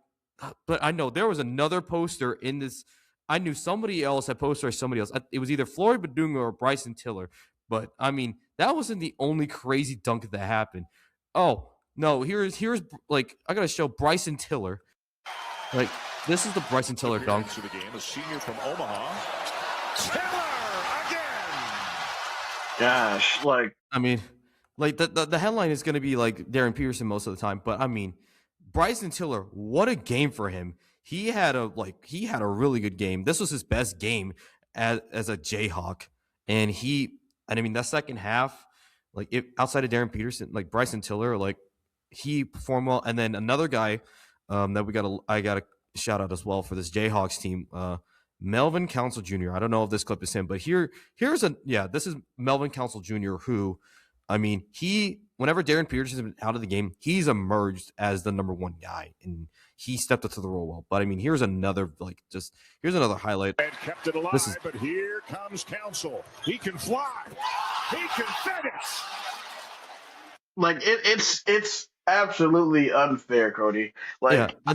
know there was another poster in this. I knew somebody else had posted or somebody else. It was either Floyd Badunga or Bryson Tiller. But I mean, that wasn't the only crazy dunk that happened. Oh no, here's like, I gotta show Bryson Tiller. Like, this is the Bryson Tiller dunk. To the game, a senior from Omaha. Tiller again. Gosh, like, I mean, like the headline is gonna be like Darren Peterson most of the time, but I mean, Bryson Tiller, what a game for him. He had a really good game. This was his best game as a Jayhawk, and I mean, that second half, like, outside of Darren Peterson, like Bryson Tiller, like, he performed well. And then another guy that I got a shout out as well for this Jayhawks team, Melvin Council Jr. I don't know if this clip is him, but this is Melvin Council Jr. who, I mean, whenever Darren Peterson's been out of the game, he's emerged as the number one guy, and he stepped up to the role well. But I mean, here's another highlight. And kept it alive, but here comes Council. He can fly. He can finish. Like, it's absolutely unfair, Cody. Like, yeah,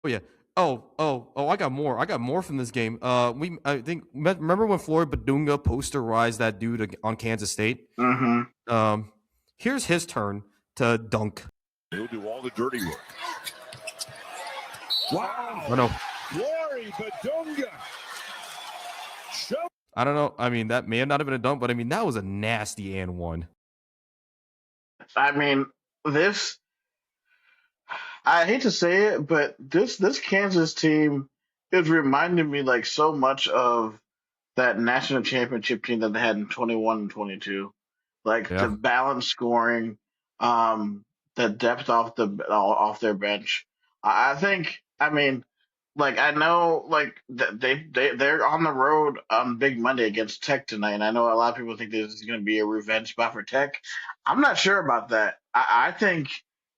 oh yeah. Oh! I got more. I got more from this game. Remember when Floyd Badunga posterized that dude on Kansas State? Mm-hmm. Here's his turn to dunk. He'll do all the dirty work. Wow! I know. Floyd Badunga. I don't know. I mean, that may not have been a dunk, but I mean, that was a nasty and one. I mean, I hate to say it, but this Kansas team is reminding me like so much of that national championship team that they had in 21 and 22. Like, the balanced scoring, the depth off their bench. I think, I mean, like, I know, like, they're on the road on Big Monday against Tech tonight, and I know a lot of people think this is going to be a revenge spot for Tech. I'm not sure about that. I think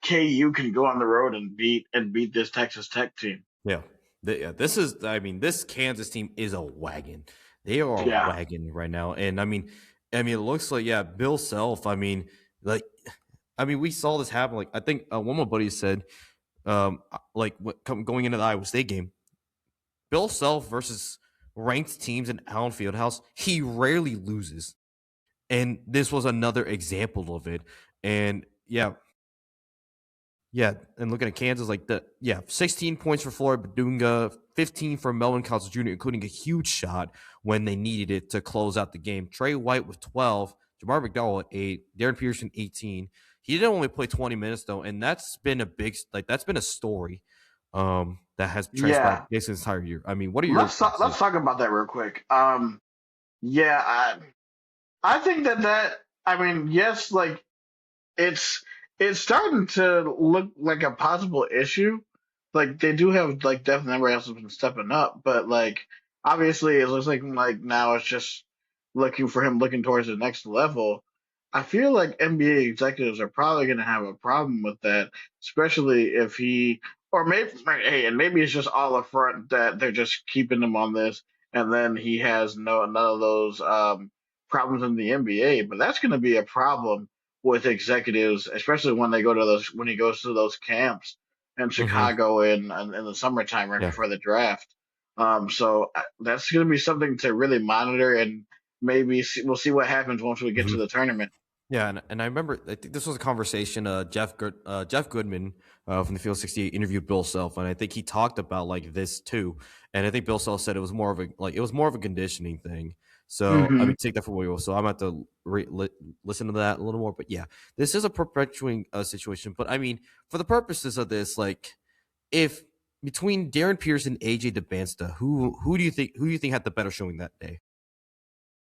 KU can go on the road and beat this Texas Tech team. Yeah. This Kansas team is a wagon. They are a wagon right now. And I mean, it looks like, Bill Self, we saw this happen. Like, I think one of my buddies said, going into the Iowa State game, Bill Self versus ranked teams in Allen Fieldhouse, he rarely loses. And this was another example of it. And and looking at Kansas, 16 points for Floyd Badunga, 15 for Melvin Council Jr., including a huge shot when they needed it to close out the game. Trey White with 12, Jamar McDowell at 8, Darren Peterson 18. He didn't only play 20 minutes though, and that's been a story that has transpired basically this entire year. I mean, what are your let's talk about that real quick. I think that I mean, yes, like, it's starting to look like a possible issue like they do have like depth and everybody else has been stepping up, but like obviously it looks like now it's just looking for him looking towards the next level. I feel like NBA executives are probably going to have a problem with that, especially if he or maybe hey, and maybe it's just all up front that they're just keeping him on this, and then he has none of those problems in the NBA. But that's going to be a problem with executives, especially when they go to those when he goes to those camps in Hmm. Chicago in the summertime right Yeah. before the draft. So that's going to be something to really monitor, and maybe we'll see what happens once we get to the tournament. Yeah, and I remember I think this was a conversation. Jeff Goodman from the Field 68 interviewed Bill Self, and I think he talked about like this too. And I think Bill Self said it was more of a conditioning thing. So I Hmm. mean, take that for what you will. So I'm going to have to listen to that a little more. But yeah, this is a perpetuating situation. But I mean, for the purposes of this, like if between Darren Pierce and AJ DeBansta, who do you think had the better showing that day?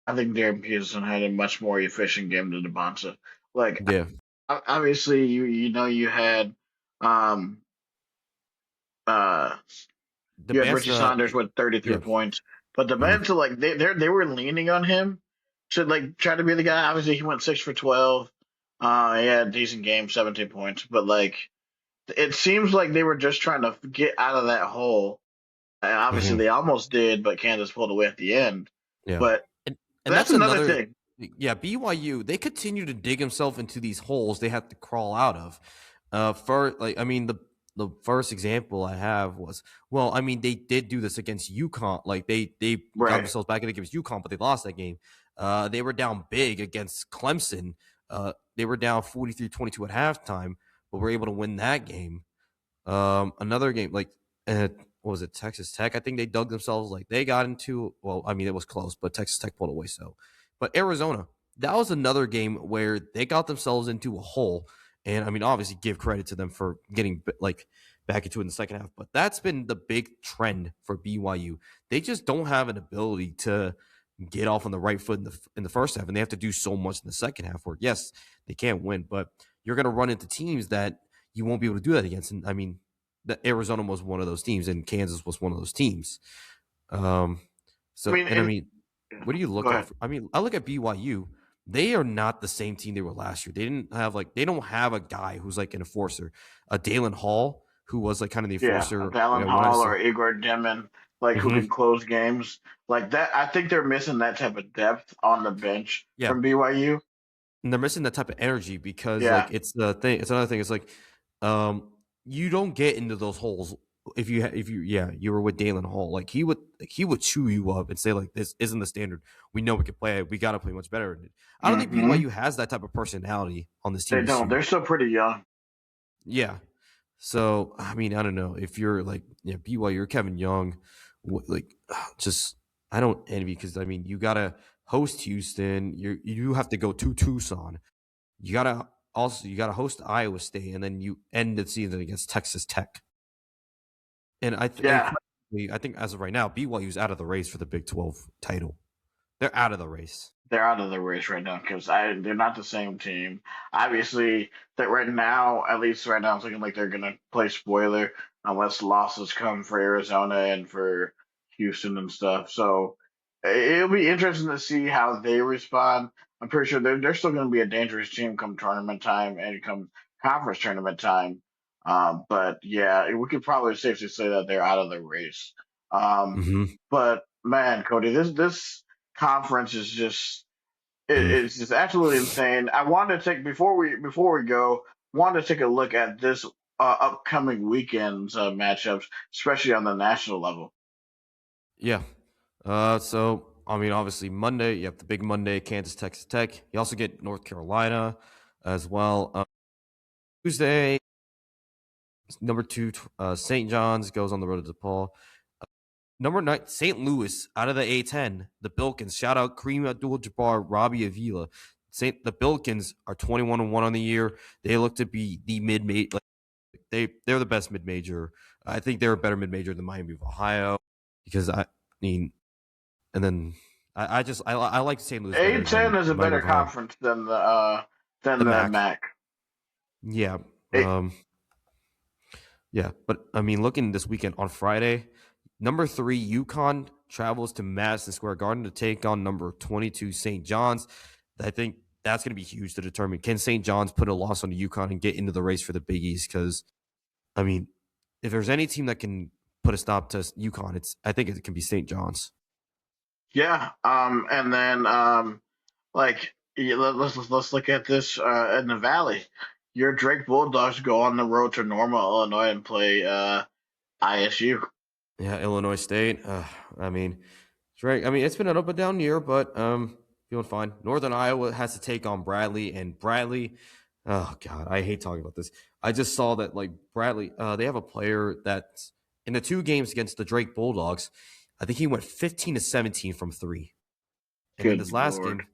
I think Darren Peterson had a much more efficient game than Devonta. Like Yeah, obviously you had um uh you had Richie DeBansta. Saunders with 33 Yeah. points, but Mhm. Devonta like they were leaning on him to like try to be the guy. Obviously he went 6 for 12. He had a decent game, 17 points, but like it seems like they were just trying to get out of that hole. And obviously Mhm. they almost did, but Kansas pulled away at the end. Yeah. But And that's that's another another. thing. Yeah, BYU, they continue to dig themselves into these holes they have to crawl out of. For like I mean the first example I have was, well, I mean they did do this against UConn. Like they got Right. themselves back in against UConn, but they lost that game. They were down big against Clemson. They were down 43-22 at halftime, but were able to win that game. Another game like what was it, Texas Tech? I think they dug themselves like they got into. Well, I mean it was close, but Texas Tech pulled away. So, but Arizona, that was another game where they got themselves into a hole, and I mean obviously give credit to them for getting like back into it in the second half. But that's been the big trend for BYU. They just don't have an ability to get off on the right foot in the first half, and they have to do so much in the second half. Where yes, they can't win, but you're going to run into teams that you won't be able to do that against. And I mean, the Arizona was one of those teams, and Kansas was one of those teams. Um, I so, mean, and I and mean, what do you go look at? ahead. I mean, I look at BYU. They are not the same team they were last year. They don't have a guy who's like an enforcer. A Dalen Hall, who was like kind of the Yeah, enforcer. Dallin When I Hall saw, or Igor Demin, like who hmm can close games like that. I think they're missing that type of depth on the bench yeah, from BYU. and they're missing that type of energy because like Yeah. it's the thing. It's another thing. It's like you don't get into those holes if you yeah you were with Dalen Hall, like he would chew you up and say like this isn't the standard. We know we can play it. We got to play much better. I don't think Hmm. BYU has that type of personality on this team They this don't. year. They're still pretty young. Yeah. So I mean I don't know if you're like BYU or Kevin Young, like just I don't envy because I mean you gotta host Houston. You have to go to Tucson. You gotta host Iowa State, and then you end the season against Texas Tech. And Yeah. quite frankly, I think as of right now, BYU's out of the race for the Big 12 title. They're out of the race. They're out of the race right now because they're not the same team. Obviously, that right now, at least right now, it's looking like they're gonna play spoiler unless losses come for Arizona and for Houston and stuff. So it'll be interesting to see how they respond. I'm pretty sure they're still going to be a dangerous team come tournament time and come conference tournament time. But yeah, we could probably safely say that they're out of the race. Um, Hmm. but man, Cody, this conference is just Hmm. it's just absolutely insane. I wanted to take before we go, wanted to take a look at this upcoming weekend's matchups, especially on the national level. Yeah. So I mean, obviously Monday you have the big Monday, Kansas, Texas Tech. You also get North Carolina as well. Tuesday, number two, St. John's goes on the road to DePaul. Number 9, St. Louis out of the A10. The Bilkins. Shout out Kareem Abdul-Jabbar, Robbie Avila. The Bilkins are 21-1 on the year. They look to be the mid-major. Like they're the best mid-major. I think they're a better mid-major than Miami of Ohio because I mean, and then I like St. Louis better A10 than is a Miami better of Ohio. conference The than the MAC. MAC. Yeah. It, Yeah, but I mean, looking this weekend on Friday, number 3 UConn travels to Madison Square Garden to take on number 22 St. John's. I think that's going to be huge to determine, can St. John's put a loss on the UConn and get into the race for the Big East? Because I mean, if there's any team that can put a stop to UConn, I think it can be St. John's. Yeah. And then like yeah, let's look at this in the Valley. Your Drake Bulldogs go on the road to Normal, Illinois, and play ISU. Yeah, Illinois State. I mean, it's right. I mean, it's been an up and down year, but feeling fine. Northern Iowa has to take on Bradley, and Bradley. Oh God, I hate talking about this. I just saw that like Bradley. They have a player that's in the 2 games against the Drake Bulldogs. I think he went 15 to 17 from 3, and in Good this last lord. game,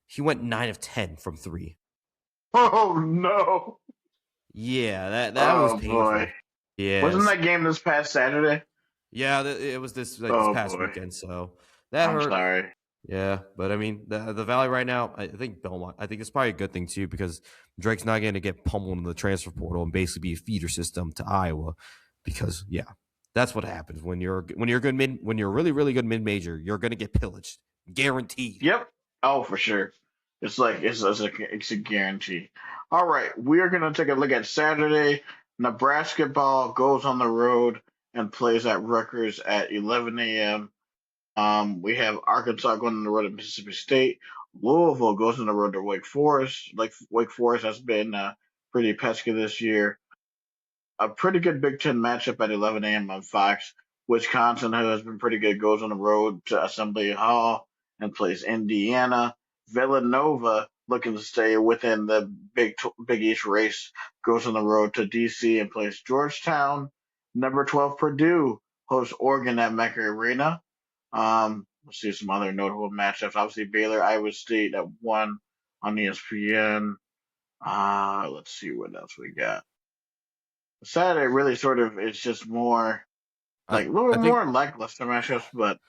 he went 9 of 10 from 3. Oh no. Yeah, that was Oh boy. painful. Wasn't Yes. that game this past Saturday? Yeah, it was this Oh past boy. weekend, so that I'm hurt. sorry. Yeah, but I mean the Valley right now, I think Belmont. I think it's probably a good thing too because Drake's not going to get pummeled in the transfer portal and basically be a feeder system to Iowa, because yeah, that's what happens when you're a really good mid major. You're going to get pillaged, guaranteed. Yep. Oh, for sure. It's a guarantee. All right, we are gonna take a look at Saturday. Nebraska ball goes on the road and plays at Rutgers at 11 a.m. We have Arkansas going on the road to Mississippi State. Louisville goes on the road to Wake Forest. Like Wake Forest has been pretty pesky this year. A pretty good Big Ten matchup at 11 a.m. on Fox. Wisconsin, who has been pretty good, goes on the road to Assembly Hall and plays Indiana. Villanova, looking to stay within the Big East race, goes on the road to DC and plays Georgetown. Number 12 Purdue hosts Oregon at Mecca Arena. Let's see some other notable matchups. Obviously, Baylor, Iowa State at 1 on ESPN. Let's see what else we got. Saturday really sort of it's just more I like a little I think more lackluster matchups, but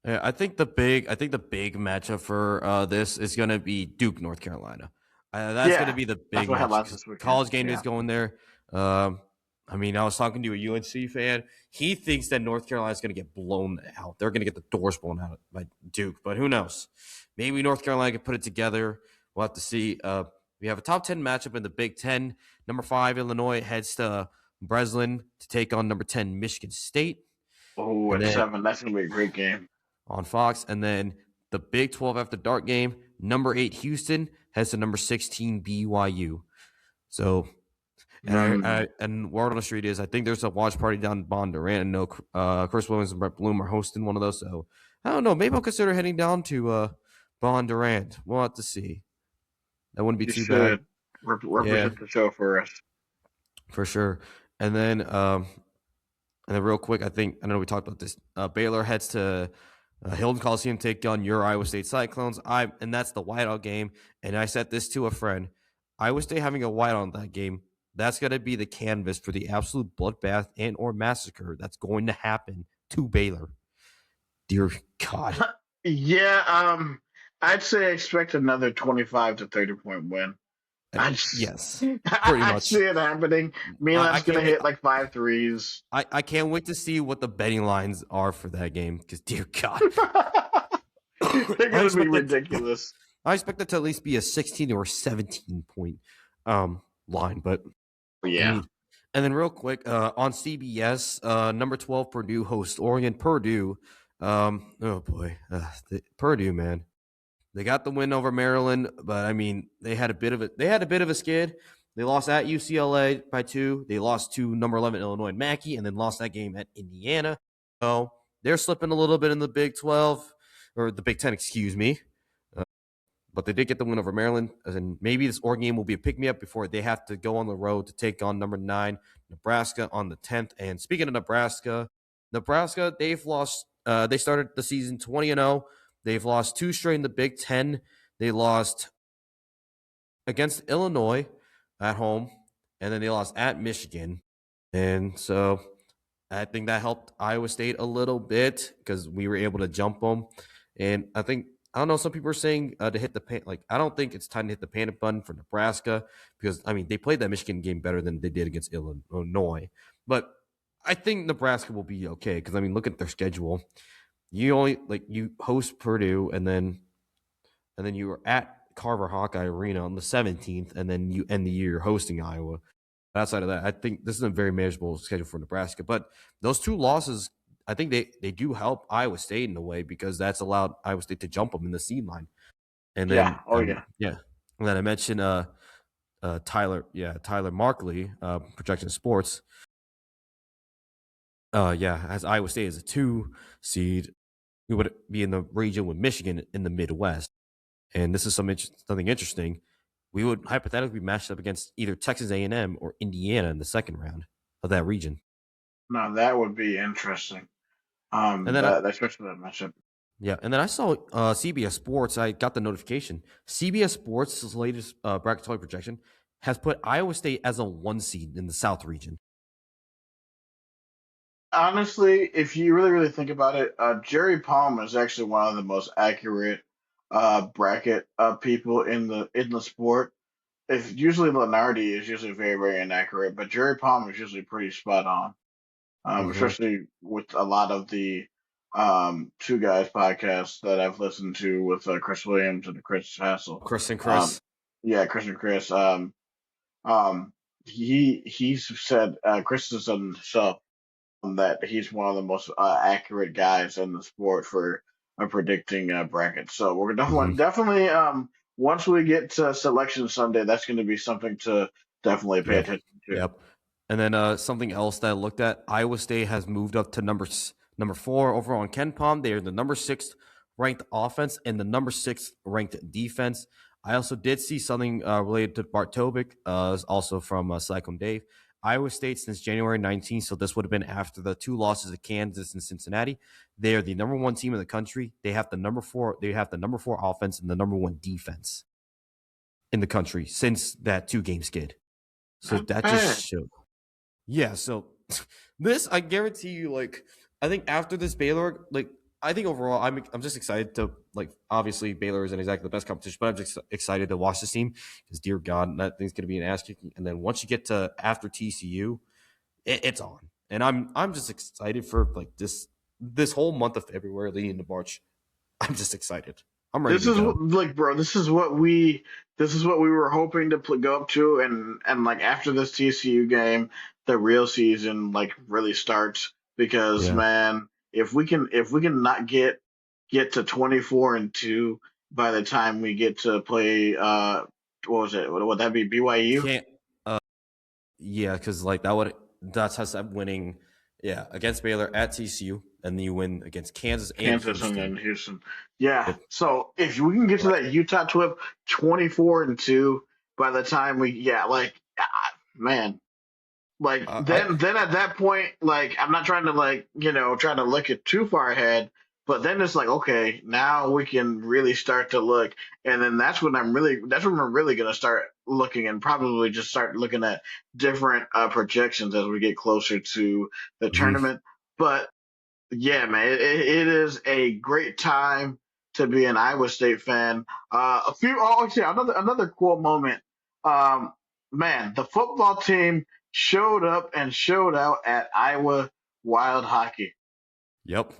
Yeah, I think the big matchup for this is going to be Duke, North Carolina. That's going to yeah, be the that's big what match headlines because this weekend. college game day Yeah, is going there. Um, I mean, I was talking to a UNC fan. He thinks that North Carolina is going to get blown out. They're going to get the doors blown out by Duke, but who knows? Maybe North Carolina can put it together. We'll have to see. We have a top 10 matchup in the Big Ten. Number 5 Illinois heads to Breslin to take on number 10 Michigan State, oh, and at then 7, that's gonna be a great game. on Fox. And then the Big 12 after dark game, number 8 Houston heads to number 16 BYU. So, and word on the street is I think there's a watch party down in Bondurant. I know Chris Williams and Brett Bloom are hosting one of those. So I don't know. Maybe I'll consider heading down to Bondurant. We'll have to see. That wouldn't be You too bad. should Yeah, represent the show for us. for sure. And then real quick, I know we talked about this. Baylor heads to Hilton Coliseum, take on your Iowa State Cyclones. And that's the whiteout game. And I said this to a friend: Iowa State having a whiteout in that game, that's going to be the canvas for the absolute bloodbath and or massacre that's going to happen to Baylor. Dear God. Yeah, I'd say expect another 25 to 30 point win. I just, Yes, pretty I much. see it happening. I Milan's gonna can't wait. hit like 5 threes. I can't wait to see what the betting lines are for that game because, dear God, They're gonna be ridiculous. I expect it to at least be a 16 or 17 point line, but Yeah. I mean, and then real quick on CBS, number 12 Purdue hosts Oregon. Purdue, oh boy, Purdue, man, they got the win over Maryland, but I mean they had a bit of a skid. They lost at UCLA by 2. They lost to number 11 Illinois and Mackey, and then lost that game at Indiana. So they're slipping a little bit in the Big 12 or the Big 10, excuse me. But they did get the win over Maryland. And maybe this Oregon game will be a pick-me-up before they have to go on the road to take on number 9 Nebraska on the 10th. And speaking of Nebraska, they've lost. They started the season 20-0. They've lost 2 straight in the Big 10. They lost against Illinois at home, and then they lost at Michigan. And so I think that helped Iowa State a little bit because we were able to jump them. And I don't know, some people are saying to hit the pan. Like, I don't think it's time to hit the panic button for Nebraska because, I mean, they played that Michigan game better than they did against Illinois. But I think Nebraska will be okay because I mean, look at their schedule. You host Purdue and then you are at Carver Hawkeye Arena on the 17th, and then you end the year hosting Iowa. Outside of that, I think this is a very manageable schedule for Nebraska. But those two losses, I think they do help Iowa State in a way because that's allowed Iowa State to jump them in the seed line. And then, yeah. And then I mentioned Tyler Markley, Projection Sports. As Iowa State as a 2 seed, we would be in the region with Michigan in the Midwest. And this is something interesting. We would hypothetically be matched up against either Texas A&M or Indiana in the second round of that region. No, that would be interesting. And then Especially that matchup. Yeah, and then I saw CBS Sports. I got the notification. CBS Sports' latest bracketology projection has put Iowa State as a 1 seed in the South region. Honestly, if you really, really think about it, Jerry Palm is actually one of the most accurate bracket people in the sport. If usually Lenardi is usually very, very inaccurate, but Jerry Palm is usually pretty spot on. Especially with a lot of the Two Guys podcasts that I've listened to with Chris Williams and Chris Hassel. Chris and Chris. Chris and Chris. He's said Chris has said himself that he's one of the most accurate guys in the sport for predicting brackets. So we're definitely once we get to Selection Sunday, that's going to be something to definitely pay attention to. Yep. And then something else that I looked at, Iowa State has moved up to number 4 overall on KenPom. They are the number 6th ranked offense and the number 6th ranked defense. I also did see something related to Bart Tobick, also from Cyclone Dave. Iowa State since January 19th, so this would have been after the 2 losses to Kansas and Cincinnati. They are the number 1 team in the country. They have the number 4. They have the number 4 offense and the number 1 defense in the country since that 2-game skid. So that just showed. Yeah, so this, I guarantee you, I think after this Baylor, I think overall, I'm just excited to, obviously Baylor isn't exactly the best competition, but I'm just excited to watch this team because, dear God, that thing's going to be an ass kicking. And then once you get to after TCU, it's on. And I'm just excited for, this whole month of February leading into March. I'm just excited. I'm ready to go. Bro, this is what we were hoping to go up to, and after this TCU game, the real season really starts because man, if we can not get to 24-2 by the time we get to play what was it? Would that be BYU? Because that's us winning against Baylor at TCU, and then you win against Kansas and then Houston. Yeah. So if we can get to that Utah trip 24-2 by the time we man. Then at that point, I'm not trying to trying to look at too far ahead, but then it's okay, now we can really start to look, and then that's when we're really gonna start looking and probably just start looking at different projections as we get closer to the tournament. But yeah, man, it is a great time to be an Iowa State fan. Another cool moment. Man, the football team showed up and showed out at Iowa Wild Hockey. Yep.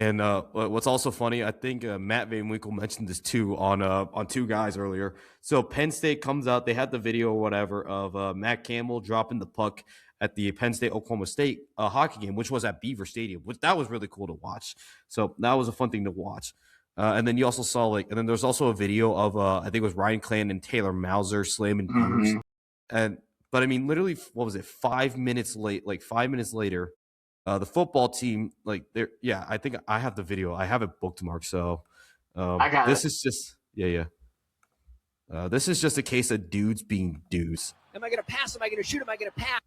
And what's also funny, I think Matt Van Winkle mentioned this too on Two Guys earlier. So Penn State comes out, they had the video or whatever of Matt Campbell dropping the puck at the Penn State Oklahoma State hockey game, which was at Beaver Stadium, which that was really cool to watch. So that was a fun thing to watch. And then you also saw and then there's also a video of I think it was Ryan Clan and Taylor Mauser slamming beers. But I mean, literally, what was it? 5 minutes late, 5 minutes later, the football team, I think I have the video. I have it bookmarked. So this is just, this is just a case of dudes being dudes. Am I going to pass? Am I going to shoot? Am I going to pass?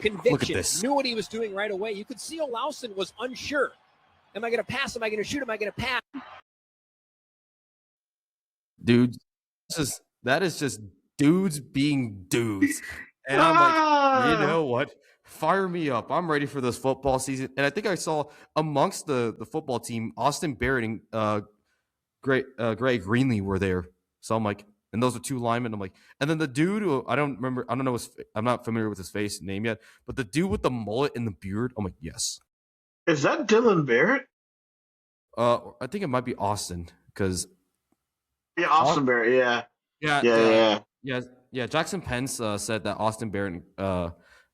Conviction. Look at this. Knew what he was doing right away. You could see Olausen was unsure. Am I going to pass? Am I going to shoot? Am I going to pass? Dude, that is just dudes being dudes. And I'm like, you know what? Fire me up. I'm ready for this football season. And I think I saw amongst the football team, Austin Barrett and Greg Greenlee were there. So I'm like, And those are two linemen. I'm like, and then the dude who I don't know I'm not familiar with his face name yet, but the dude with the mullet and the beard, I'm like, yes. Is that Dylan Barrett? I think it might be Austin because Yeah, Austin Barrett. Yeah, yeah, yeah. yeah. Jackson Pence said that Austin Barrett and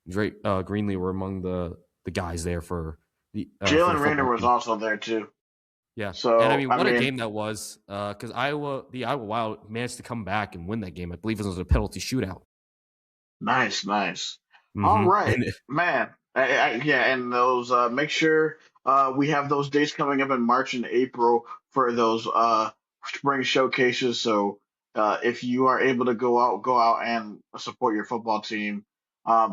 Drake Greenlee were among the guys there for the Jalen Raynor football was team. also there too. Yeah, and I So mean, what a game that was! Because the Iowa Wild managed to come back and win that game. I Bleav it was a penalty shootout. nice. All Mm-hmm. right, man. Yeah, and those make sure we have those dates coming up in March and April for those spring showcases. So if you are able to go out and support your football team.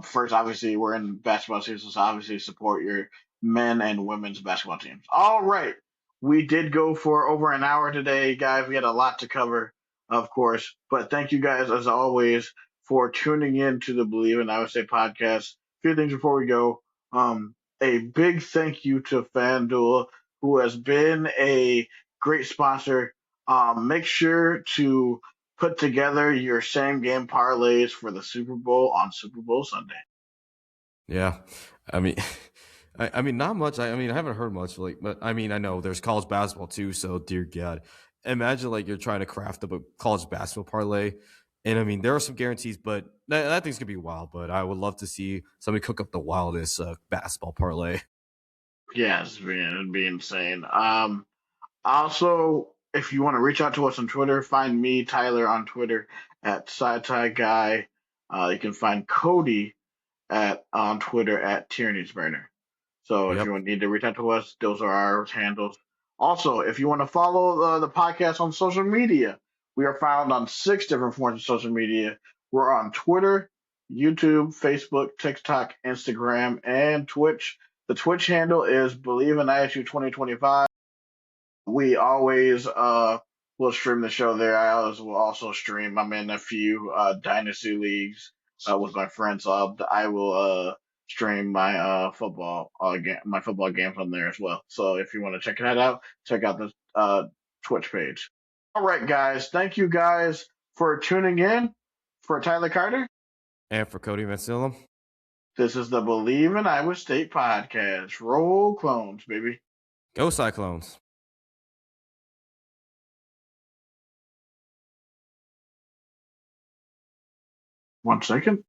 First, obviously, we're in basketball season, so obviously support your men and women's basketball teams. All right, we did go for over an hour today, guys. We had a lot to cover, of course, but thank you guys as always for tuning in to the Bleav in Iowa State podcast. A few things before we go. A big thank you to FanDuel, who has been a great sponsor. Make sure to put together your same game parlays for the Super Bowl on Super Bowl Sunday. Yeah, I mean, I mean, not much. I mean, I haven't heard much. But I mean, I know there's college basketball too. So, dear God, imagine like you're trying to craft up a college basketball parlay, and I mean, there are some guarantees, but that thing's gonna be wild. But I would love to see somebody cook up the wildest basketball parlay. Yeah, it'd be insane. Also, if you want to reach out to us on Twitter, find me, Tyler, on Twitter at SciTi Guy. You can find Cody on Twitter at Tyranny's Burner. So if Yep. you need to reach out to us, those are our handles. Also, if you want to follow the podcast on social media, we are found on 6 different forms of social media. We're on Twitter, YouTube, Facebook, TikTok, Instagram, and Twitch. The Twitch handle is Bleav in ISU 2025. We always will stream the show there. I always will also stream. I'm in a few dynasty leagues with my friends. So I will stream my my football games on there as well. So if you want to check that out, check out the Twitch page. All right, guys. Thank you guys for tuning in. For Tyler Carter, And for Cody Mancillum, this is the Bleav in Iowa State podcast. Roll clones, baby. go Cyclones. 1 second.